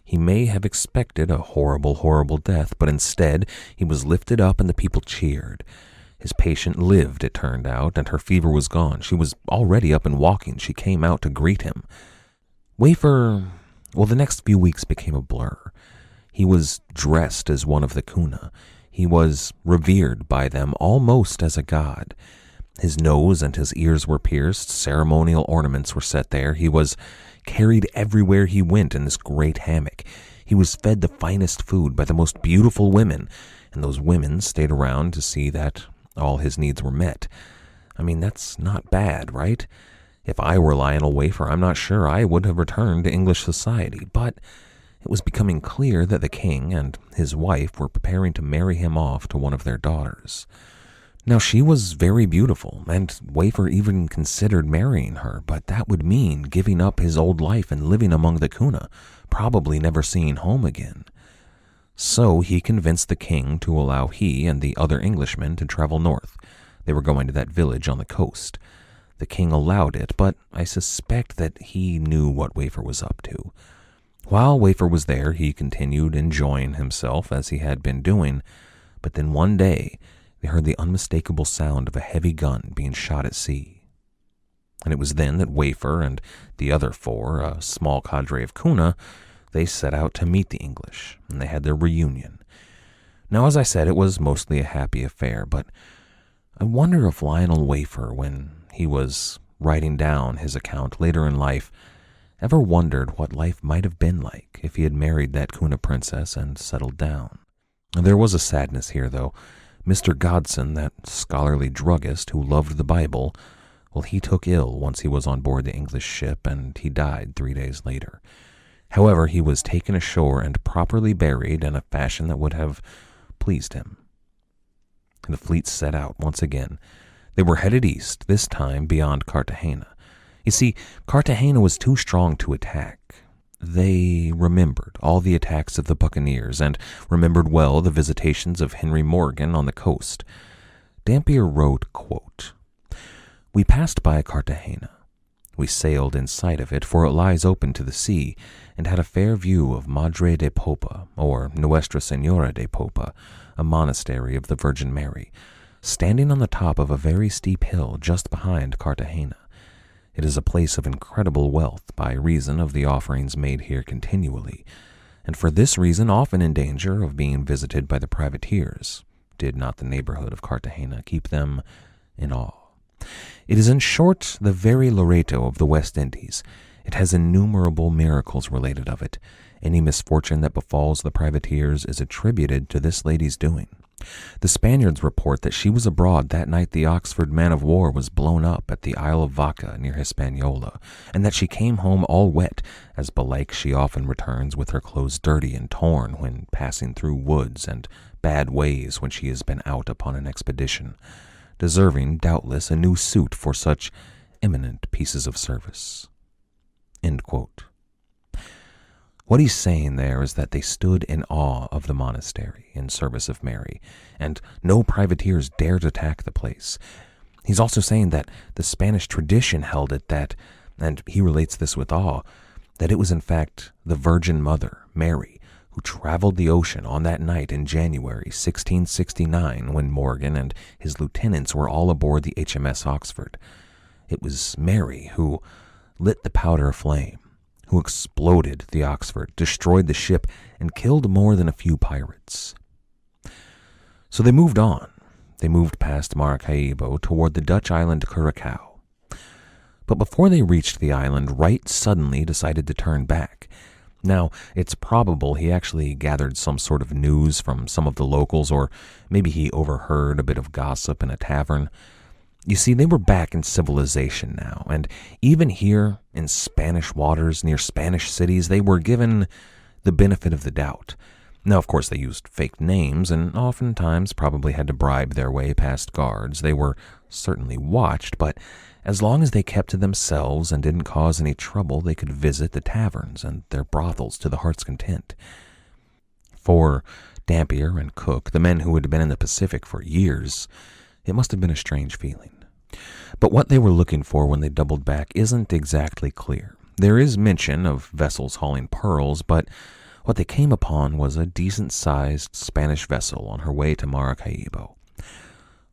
He may have expected a horrible, horrible death, but instead he was lifted up and the people cheered. His patient lived, it turned out, and her fever was gone. She was already up and walking. She came out to greet him. Wafer, well, the next few weeks became a blur. He was dressed as one of the Kuna. He was revered by them almost as a god. His nose and his ears were pierced. Ceremonial ornaments were set there. He was carried everywhere he went in this great hammock. He was fed the finest food by the most beautiful women, and those women stayed around to see that all his needs were met. I mean, that's not bad, right? If I were Lionel Wafer, I'm not sure I would have returned to English society, but it was becoming clear that the king and his wife were preparing to marry him off to one of their daughters. Now, she was very beautiful, and Wafer even considered marrying her, but that would mean giving up his old life and living among the Kuna, probably never seeing home again. So he convinced the king to allow he and the other Englishmen to travel north. They were going to that village on the coast. The king allowed it, but I suspect that he knew what Wafer was up to. While Wafer was there, he continued enjoying himself as he had been doing, but then one day they heard the unmistakable sound of a heavy gun being shot at sea. And it was then that Wafer and the other 4, a small cadre of Kuna, they set out to meet the English, and they had their reunion. Now, as I said, it was mostly a happy affair, but I wonder if Lionel Wafer, when he was writing down his account later in life, ever wondered what life might have been like if he had married that Kuna princess and settled down. There was a sadness here, though. Mr. Godson, that scholarly druggist who loved the Bible, well, he took ill once he was on board the English ship, and he died 3 days later. However, he was taken ashore and properly buried in a fashion that would have pleased him. The fleet set out once again. They were headed east, this time beyond Cartagena. You see, Cartagena was too strong to attack. They remembered all the attacks of the buccaneers and remembered well the visitations of Henry Morgan on the coast. Dampier wrote, quote, "We passed by Cartagena. We sailed in sight of it, for it lies open to the sea, and had a fair view of Madre de Popa, or Nuestra Senora de Popa, a monastery of the Virgin Mary, standing on the top of a very steep hill just behind Cartagena. It is a place of incredible wealth by reason of the offerings made here continually, and for this reason often in danger of being visited by the privateers, did not the neighborhood of Cartagena keep them in awe. It is in short the very Loreto of the West Indies. It has innumerable miracles related of it. Any misfortune that befalls the privateers is attributed to this lady's doing. The Spaniards report that she was abroad that night the Oxford man-of-war was blown up at the Isle of Vaca near Hispaniola, and that she came home all wet, as belike she often returns with her clothes dirty and torn when passing through woods, and bad ways when she has been out upon an expedition, deserving, doubtless, a new suit for such eminent pieces of service." End quote. What he's saying there is that they stood in awe of the monastery in service of Mary, and no privateers dared attack the place. He's also saying that the Spanish tradition held it that, and he relates this with awe, that it was in fact the Virgin Mother, Mary, who traveled the ocean on that night in January 1669 when Morgan and his lieutenants were all aboard the HMS Oxford. It was Mary who lit the powder flame, who exploded the Oxford, destroyed the ship, and killed more than a few pirates. So they moved on. They moved past Maracaibo toward the Dutch island Curacao. But before they reached the island, Wright suddenly decided to turn back. Now, it's probable he actually gathered some sort of news from some of the locals, or maybe he overheard a bit of gossip in a tavern. You see, they were back in civilization now, and even here in Spanish waters near Spanish cities, they were given the benefit of the doubt. Now, of course, they used fake names and oftentimes probably had to bribe their way past guards. They were certainly watched, but as long as they kept to themselves and didn't cause any trouble, they could visit the taverns and their brothels to the heart's content. For Dampier and Cooke, the men who had been in the Pacific for years, it must have been a strange feeling. But what they were looking for when they doubled back isn't exactly clear. There is mention of vessels hauling pearls, but what they came upon was a decent-sized Spanish vessel on her way to Maracaibo.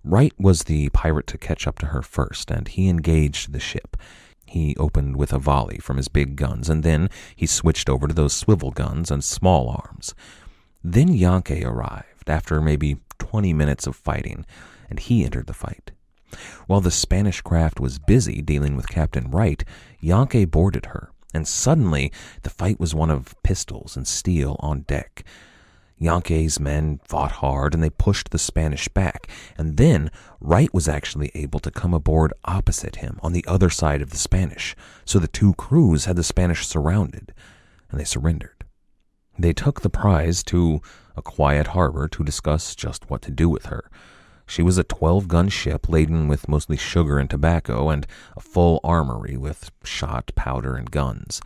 Wright was the pirate to catch up to her first, and he engaged the ship. He opened with a volley from his big guns, and then he switched over to those swivel guns and small arms. Then Yankee arrived, after maybe 20 minutes of fighting, and he entered the fight. While the Spanish craft was busy dealing with Captain Wright, Yankee boarded her, and suddenly the fight was one of pistols and steel on deck. Yankee's men fought hard, and they pushed the Spanish back, and then Wright was actually able to come aboard opposite him on the other side of the Spanish, so the two crews had the Spanish surrounded, and they surrendered. They took the prize to a quiet harbor to discuss just what to do with her. She was a 12-gun ship laden with mostly sugar and tobacco and a full armory with shot, powder, and guns.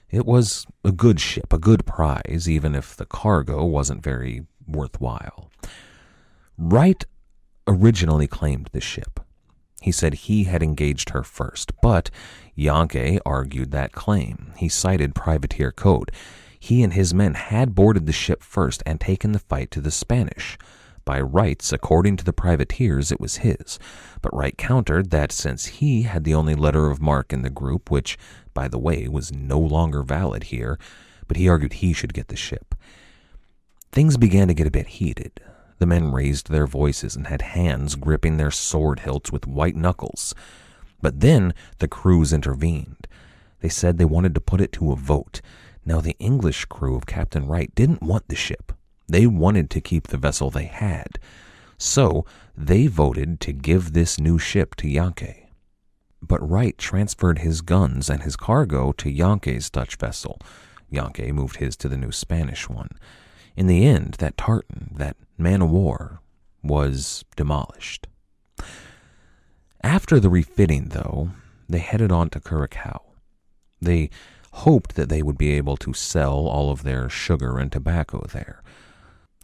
It was a good ship, a good prize, even if the cargo wasn't very worthwhile. Wright originally claimed the ship. He said he had engaged her first, but Yankee argued that claim. He cited privateer code. He and his men had boarded the ship first and taken the fight to the Spanish. By rights, according to the privateers, it was his, but Wright countered that since he had the only letter of marque in the group, which, by the way, was no longer valid here, but he argued he should get the ship. Things began to get a bit heated. The men raised their voices and had hands gripping their sword hilts with white knuckles. But then the crews intervened. They said they wanted to put it to a vote. Now, the English crew of Captain Wright didn't want the ship. They wanted to keep the vessel they had. So they voted to give this new ship to Yankee. But Wright transferred his guns and his cargo to Yankee's Dutch vessel. Yankee moved his to the new Spanish one. In the end, that tartan, that man-of-war, was demolished. After the refitting, though, they headed on to Curacao. They hoped that they would be able to sell all of their sugar and tobacco there.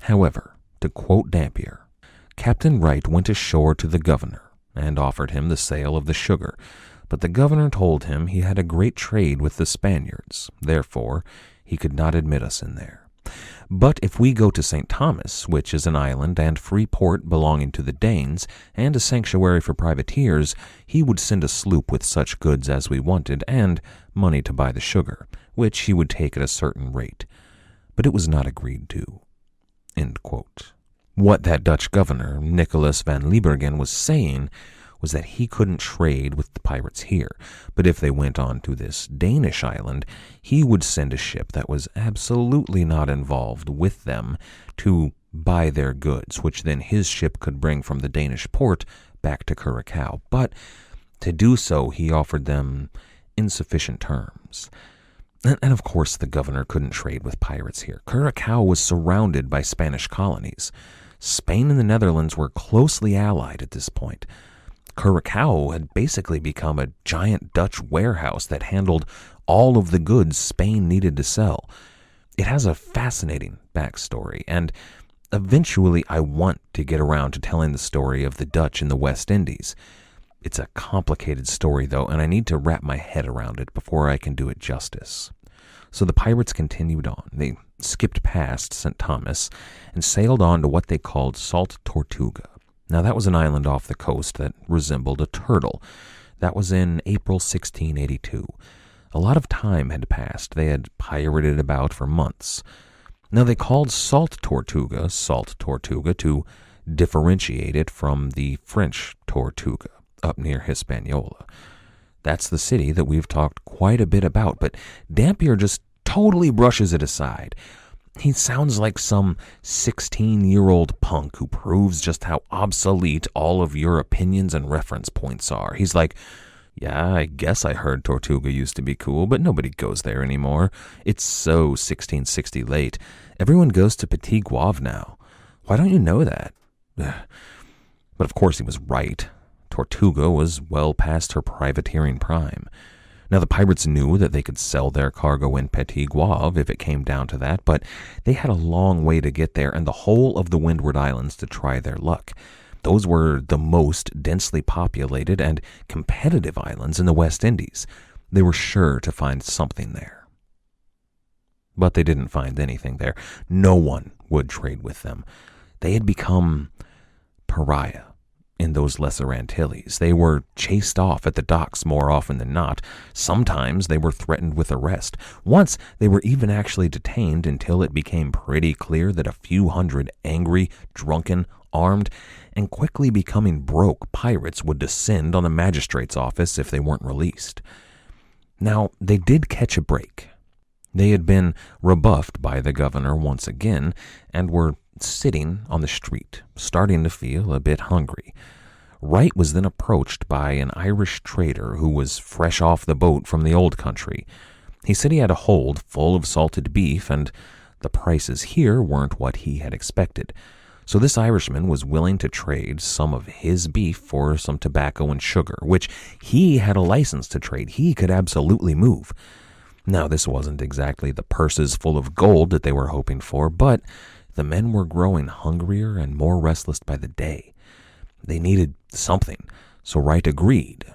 However, to quote Dampier, Captain Wright went ashore to the governor and offered him the sale of the sugar, but the governor told him he had a great trade with the Spaniards, therefore he could not admit us in there. But if we go to St. Thomas, which is an island and free port belonging to the Danes, and a sanctuary for privateers, he would send a sloop with such goods as we wanted, and money to buy the sugar, which he would take at a certain rate. But it was not agreed to. End quote. What that Dutch governor, Nicholas van Liebergen, was saying was that he couldn't trade with the pirates here, but if they went on to this Danish island, he would send a ship that was absolutely not involved with them to buy their goods, which then his ship could bring from the Danish port back to Curacao. But to do so, he offered them insufficient terms. And of course, the governor couldn't trade with pirates here. Curacao was surrounded by Spanish colonies. Spain and the Netherlands were closely allied at this point. Curacao had basically become a giant Dutch warehouse that handled all of the goods Spain needed to sell. It has a fascinating backstory, and eventually I want to get around to telling the story of the Dutch in the West Indies. It's a complicated story, though, and I need to wrap my head around it before I can do it justice. So the pirates continued on. They skipped past St. Thomas and sailed on to what they called Salt Tortuga. Now, that was an island off the coast that resembled a turtle. That was in April 1682. A lot of time had passed. They had pirated about for months. Now, they called Salt Tortuga to differentiate it from the French Tortuga up near Hispaniola. That's the city that we've talked quite a bit about, but Dampier just totally brushes it aside. He sounds like some 16-year-old punk who proves just how obsolete all of your opinions and reference points are. He's like, yeah, I guess I heard Tortuga used to be cool, but nobody goes there anymore. It's so 1660 late. Everyone goes to Petit Guave now. Why don't you know that? But of course he was right. Tortuga was well past her privateering prime. Now, the pirates knew that they could sell their cargo in Petit Guave if it came down to that, but they had a long way to get there and the whole of the Windward Islands to try their luck. Those were the most densely populated and competitive islands in the West Indies. They were sure to find something there. But they didn't find anything there. No one would trade with them. They had become pariah in those Lesser Antilles. They were chased off at the docks more often than not. Sometimes they were threatened with arrest. Once they were even actually detained until it became pretty clear that a few hundred angry, drunken, armed, and quickly becoming broke pirates would descend on the magistrate's office if they weren't released. Now, they did catch a break. They had been rebuffed by the governor once again and were sitting on the street, starting to feel a bit hungry. Wright was then approached by an Irish trader who was fresh off the boat from the old country. He said he had a hold full of salted beef, and the prices here weren't what he had expected. So this Irishman was willing to trade some of his beef for some tobacco and sugar, which he had a license to trade. He could absolutely move. Now, this wasn't exactly the purses full of gold that they were hoping for, but the men were growing hungrier and more restless by the day. They needed something, so Wright agreed.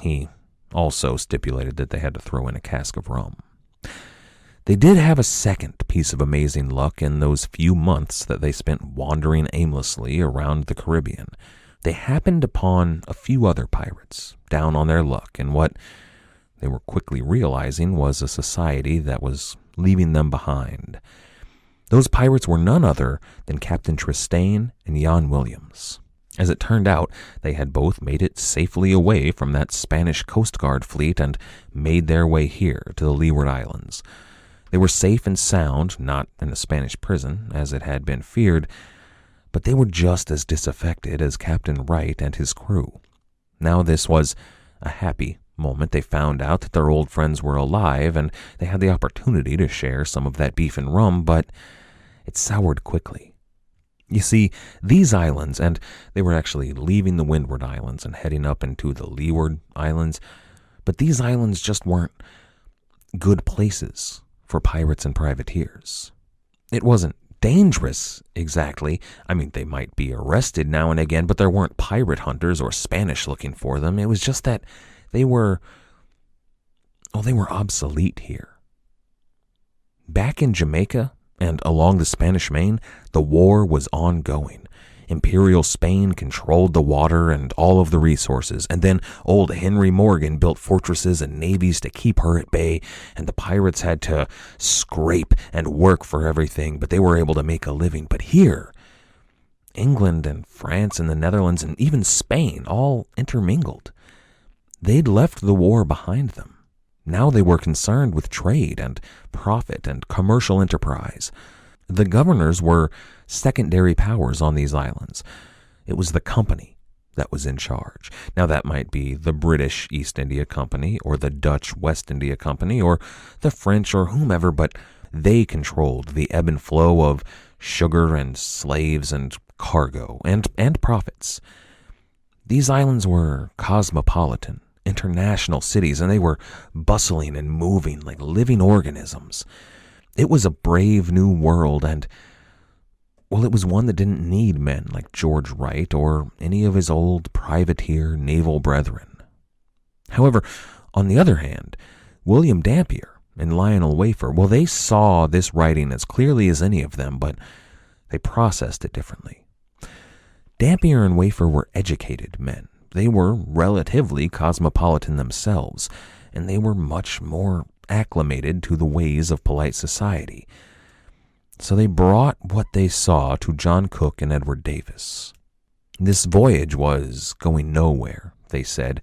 He also stipulated that they had to throw in a cask of rum. They did have a second piece of amazing luck in those few months that they spent wandering aimlessly around the Caribbean. They happened upon a few other pirates down on their luck in what they were quickly realizing was a society that was leaving them behind. Those pirates were none other than Captain Tristane and Jan Williams. As it turned out, they had both made it safely away from that Spanish Coast Guard fleet and made their way here to the Leeward Islands. They were safe and sound, not in a Spanish prison, as it had been feared, but they were just as disaffected as Captain Wright and his crew. Now this was a happy moment. They found out that their old friends were alive, and they had the opportunity to share some of that beef and rum, but it soured quickly. You see, these islands, and they were actually leaving the Windward Islands and heading up into the Leeward Islands, but these islands just weren't good places for pirates and privateers. It wasn't dangerous, exactly. I mean, they might be arrested now and again, but there weren't pirate hunters or Spanish looking for them. It was just that they were obsolete here. Back in Jamaica and along the Spanish Main, the war was ongoing. Imperial Spain controlled the water and all of the resources, and then old Henry Morgan built fortresses and navies to keep her at bay, and the pirates had to scrape and work for everything, but they were able to make a living. But here, England and France and the Netherlands and even Spain all intermingled. They'd left the war behind them. Now they were concerned with trade and profit and commercial enterprise. The governors were secondary powers on these islands. It was the company that was in charge. Now that might be the British East India Company or the Dutch West India Company or the French or whomever, but they controlled the ebb and flow of sugar and slaves and cargo and profits. These islands were cosmopolitan, international cities, and they were bustling and moving like living organisms. It was a brave new world, and, well, it was one that didn't need men like George Wright or any of his old privateer naval brethren. However, on the other hand, William Dampier and Lionel Wafer, well, they saw this writing as clearly as any of them, but they processed it differently. Dampier and Wafer were educated men. They were relatively cosmopolitan themselves, and they were much more acclimated to the ways of polite society. So they brought what they saw to John Cooke and Edward Davis. This voyage was going nowhere, they said.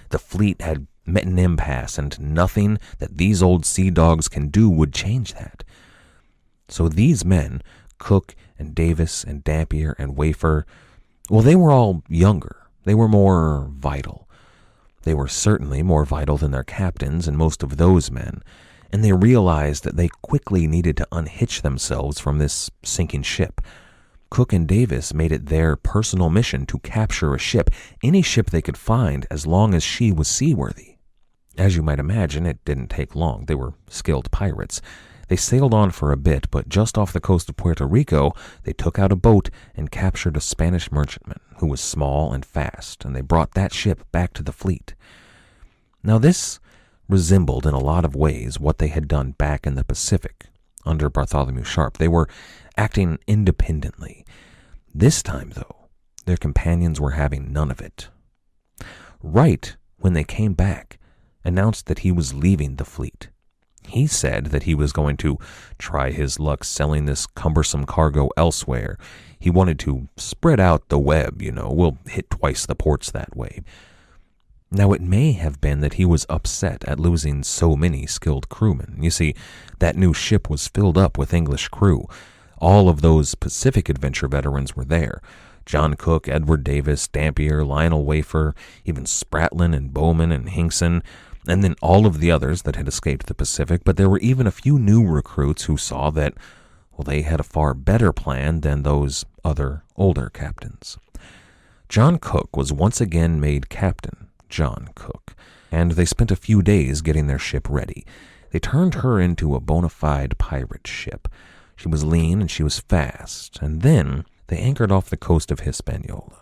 The fleet had met an impasse, and nothing that these old sea dogs can do would change that. So these men, Cooke and Davis and Dampier and Wafer, well, they were all younger. They were more vital. They were certainly more vital than their captains and most of those men, and they realized that they quickly needed to unhitch themselves from this sinking ship. Cooke and Davis made it their personal mission to capture a ship, any ship they could find, as long as she was seaworthy. As you might imagine, it didn't take long. They were skilled pirates. They sailed on for a bit, but just off the coast of Puerto Rico, they took out a boat and captured a Spanish merchantman who was small and fast, and they brought that ship back to the fleet. Now this resembled in a lot of ways what they had done back in the Pacific under Bartholomew Sharp. They were acting independently. This time, though, their companions were having none of it. Wright, when they came back, announced that he was leaving the fleet. He said that he was going to try his luck selling this cumbersome cargo elsewhere. He wanted to spread out the web, we'll hit twice the ports that way. Now, it may have been that he was upset at losing so many skilled crewmen. You see, that new ship was filled up with English crew. All of those Pacific Adventure veterans were there. John Cooke, Edward Davis, Dampier, Lionel Wafer, even Spratlin and Bowman and Hinkson, and then all of the others that had escaped the Pacific. But there were even a few new recruits who saw that, they had a far better plan than those other older captains. John Cooke was once again made Captain John Cooke, and they spent a few days getting their ship ready. They turned her into a bona fide pirate ship. She was lean and she was fast, and then they anchored off the coast of Hispaniola.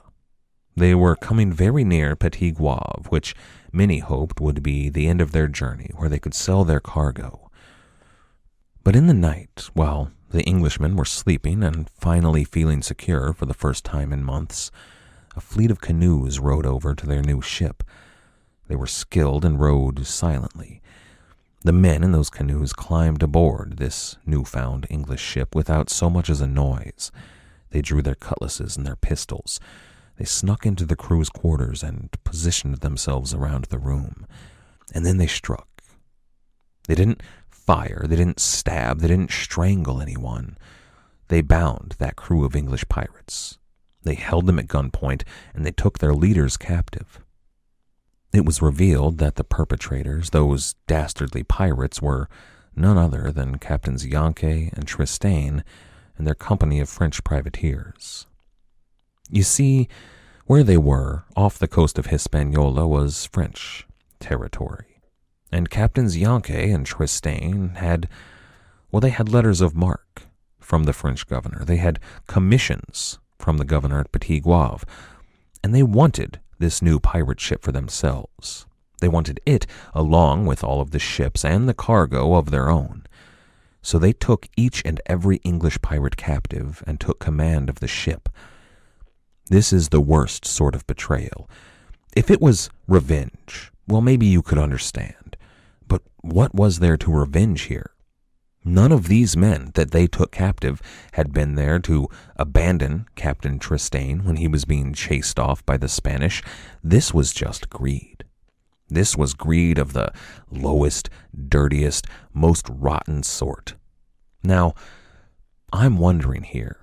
They were coming very near Petit Guave, which many hoped would be the end of their journey, where they could sell their cargo. But in the night, while the Englishmen were sleeping and finally feeling secure for the first time in months, a fleet of canoes rowed over to their new ship. They were skilled and rowed silently. The men in those canoes climbed aboard this newfound English ship without so much as a noise. They drew their cutlasses and their pistols. They snuck into the crew's quarters and positioned themselves around the room. And then they struck. They didn't fire, they didn't stab, they didn't strangle anyone. They bound that crew of English pirates. They held them at gunpoint, and they took their leaders captive. It was revealed that the perpetrators, those dastardly pirates, were none other than Captains Yankee and Tristain and their company of French privateers. You see, where they were, off the coast of Hispaniola, was French territory. And Captains Yankee and Tristain had letters of marque from the French governor. They had commissions from the governor at Petit Guave, and they wanted this new pirate ship for themselves. They wanted it along with all of the ships and the cargo of their own. So they took each and every English pirate captive and took command of the ship. This is the worst sort of betrayal. If it was revenge, well, maybe you could understand. But what was there to revenge here? None of these men that they took captive had been there to abandon Captain Tristain when he was being chased off by the Spanish. This was just greed. This was greed of the lowest, dirtiest, most rotten sort. Now, I'm wondering here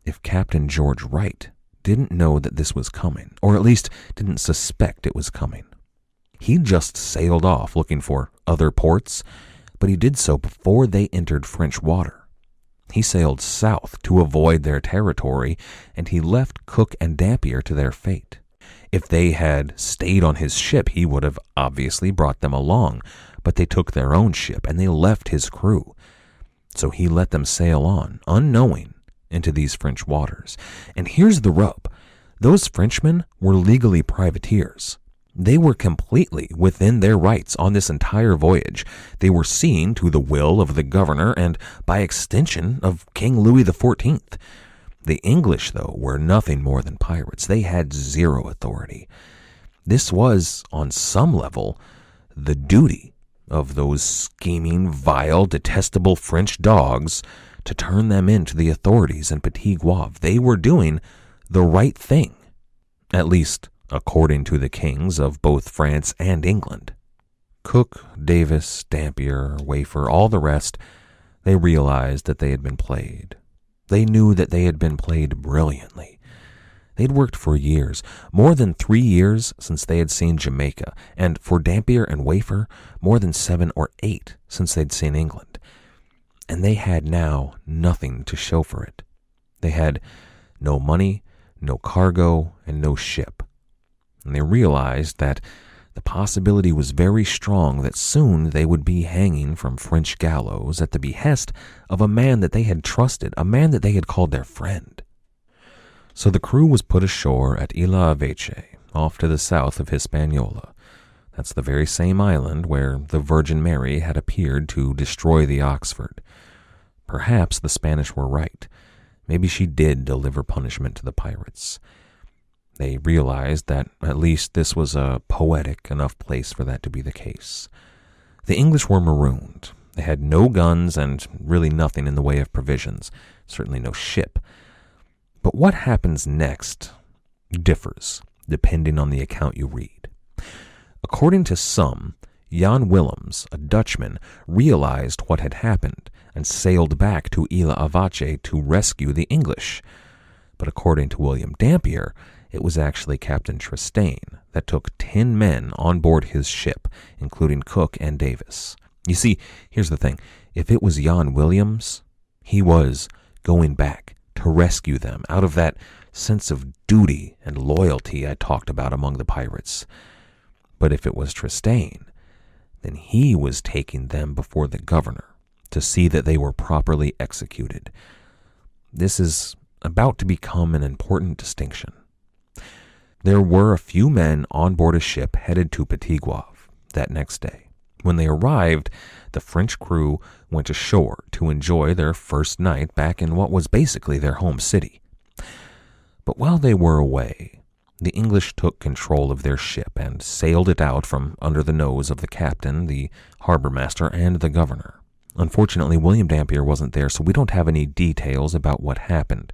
if Captain George Wright didn't know that this was coming, or at least didn't suspect it was coming. He just sailed off looking for other ports, but he did so before they entered French water. He sailed south to avoid their territory, and he left Cooke and Dampier to their fate. If they had stayed on his ship, he would have obviously brought them along, but they took their own ship, and they left his crew. So he let them sail on, unknowing, into these French waters. And here's the rub. Those Frenchmen were legally privateers. They were completely within their rights on this entire voyage. They were seen to the will of the governor and, by extension, of King Louis XIV. The English, though, were nothing more than pirates. They had zero authority. This was, on some level, the duty of those scheming, vile, detestable French dogs to turn them into the authorities in Petit Guave. They were doing the right thing, at least according to the kings of both France and England. Cooke, Davis, Dampier, Wafer, all the rest, They realized that they had been played. They knew that they had been played brilliantly. They'd worked for years, more than 3 years since they had seen Jamaica, and for Dampier and Wafer, more than 7 or 8 since they'd seen England. And they had now nothing to show for it. They had no money, no cargo, and no ship. And they realized that the possibility was very strong that soon they would be hanging from French gallows at the behest of a man that they had trusted, a man that they had called their friend. So the crew was put ashore at Isla Aveche, off to the south of Hispaniola. That's the very same island where the Virgin Mary had appeared to destroy the Oxford. Perhaps the Spanish were right. Maybe she did deliver punishment to the pirates. They realized that at least this was a poetic enough place for that to be the case. The English were marooned. They had no guns and really nothing in the way of provisions, certainly no ship. But what happens next differs, depending on the account you read. According to some, Jan Willems, a Dutchman, realized what had happened and sailed back to Isla Aveche to rescue the English. But according to William Dampier, it was actually Captain Tristane that took 10 men on board his ship, including Cooke and Davis. You see, here's the thing. If it was Jan Willems, he was going back to rescue them out of that sense of duty and loyalty I talked about among the pirates. But if it was Tristane, then he was taking them before the governor to see that they were properly executed. This is about to become an important distinction. There were a few men on board a ship headed to Petit Goave that next day. When they arrived, the French crew went ashore to enjoy their first night back in what was basically their home city. But while they were away, the English took control of their ship and sailed it out from under the nose of the captain, the harbor master, and the governor. Unfortunately, William Dampier wasn't there, so we don't have any details about what happened.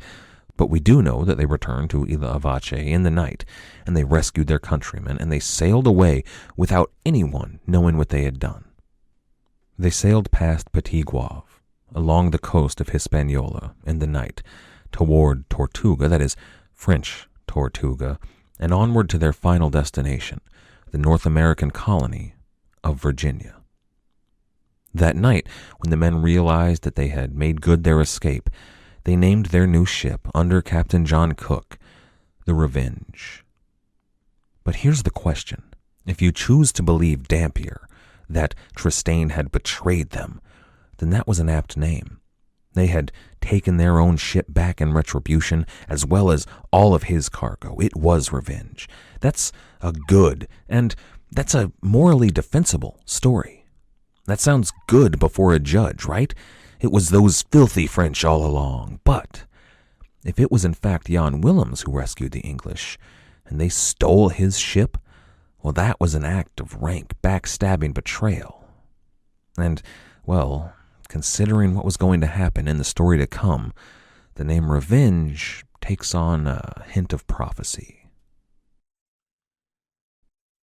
But we do know that they returned to Isla Aveche in the night, and they rescued their countrymen, and they sailed away without anyone knowing what they had done. They sailed past Petit Goave, along the coast of Hispaniola in the night, toward Tortuga, that is, French Tortuga, and onward to their final destination, the North American colony of Virginia. That night, when the men realized that they had made good their escape, they named their new ship, under Captain John Cooke, the Revenge. But here's the question. If you choose to believe Dampier, that Tristane had betrayed them, then that was an apt name. They had taken their own ship back in retribution, as well as all of his cargo. It was revenge. That's a good, and that's a morally defensible story. That sounds good before a judge, right? It was those filthy French all along. But if it was in fact Jan Willems who rescued the English, and they stole his ship, well, that was an act of rank backstabbing betrayal. And, well, considering what was going to happen in the story to come, the name Revenge takes on a hint of prophecy.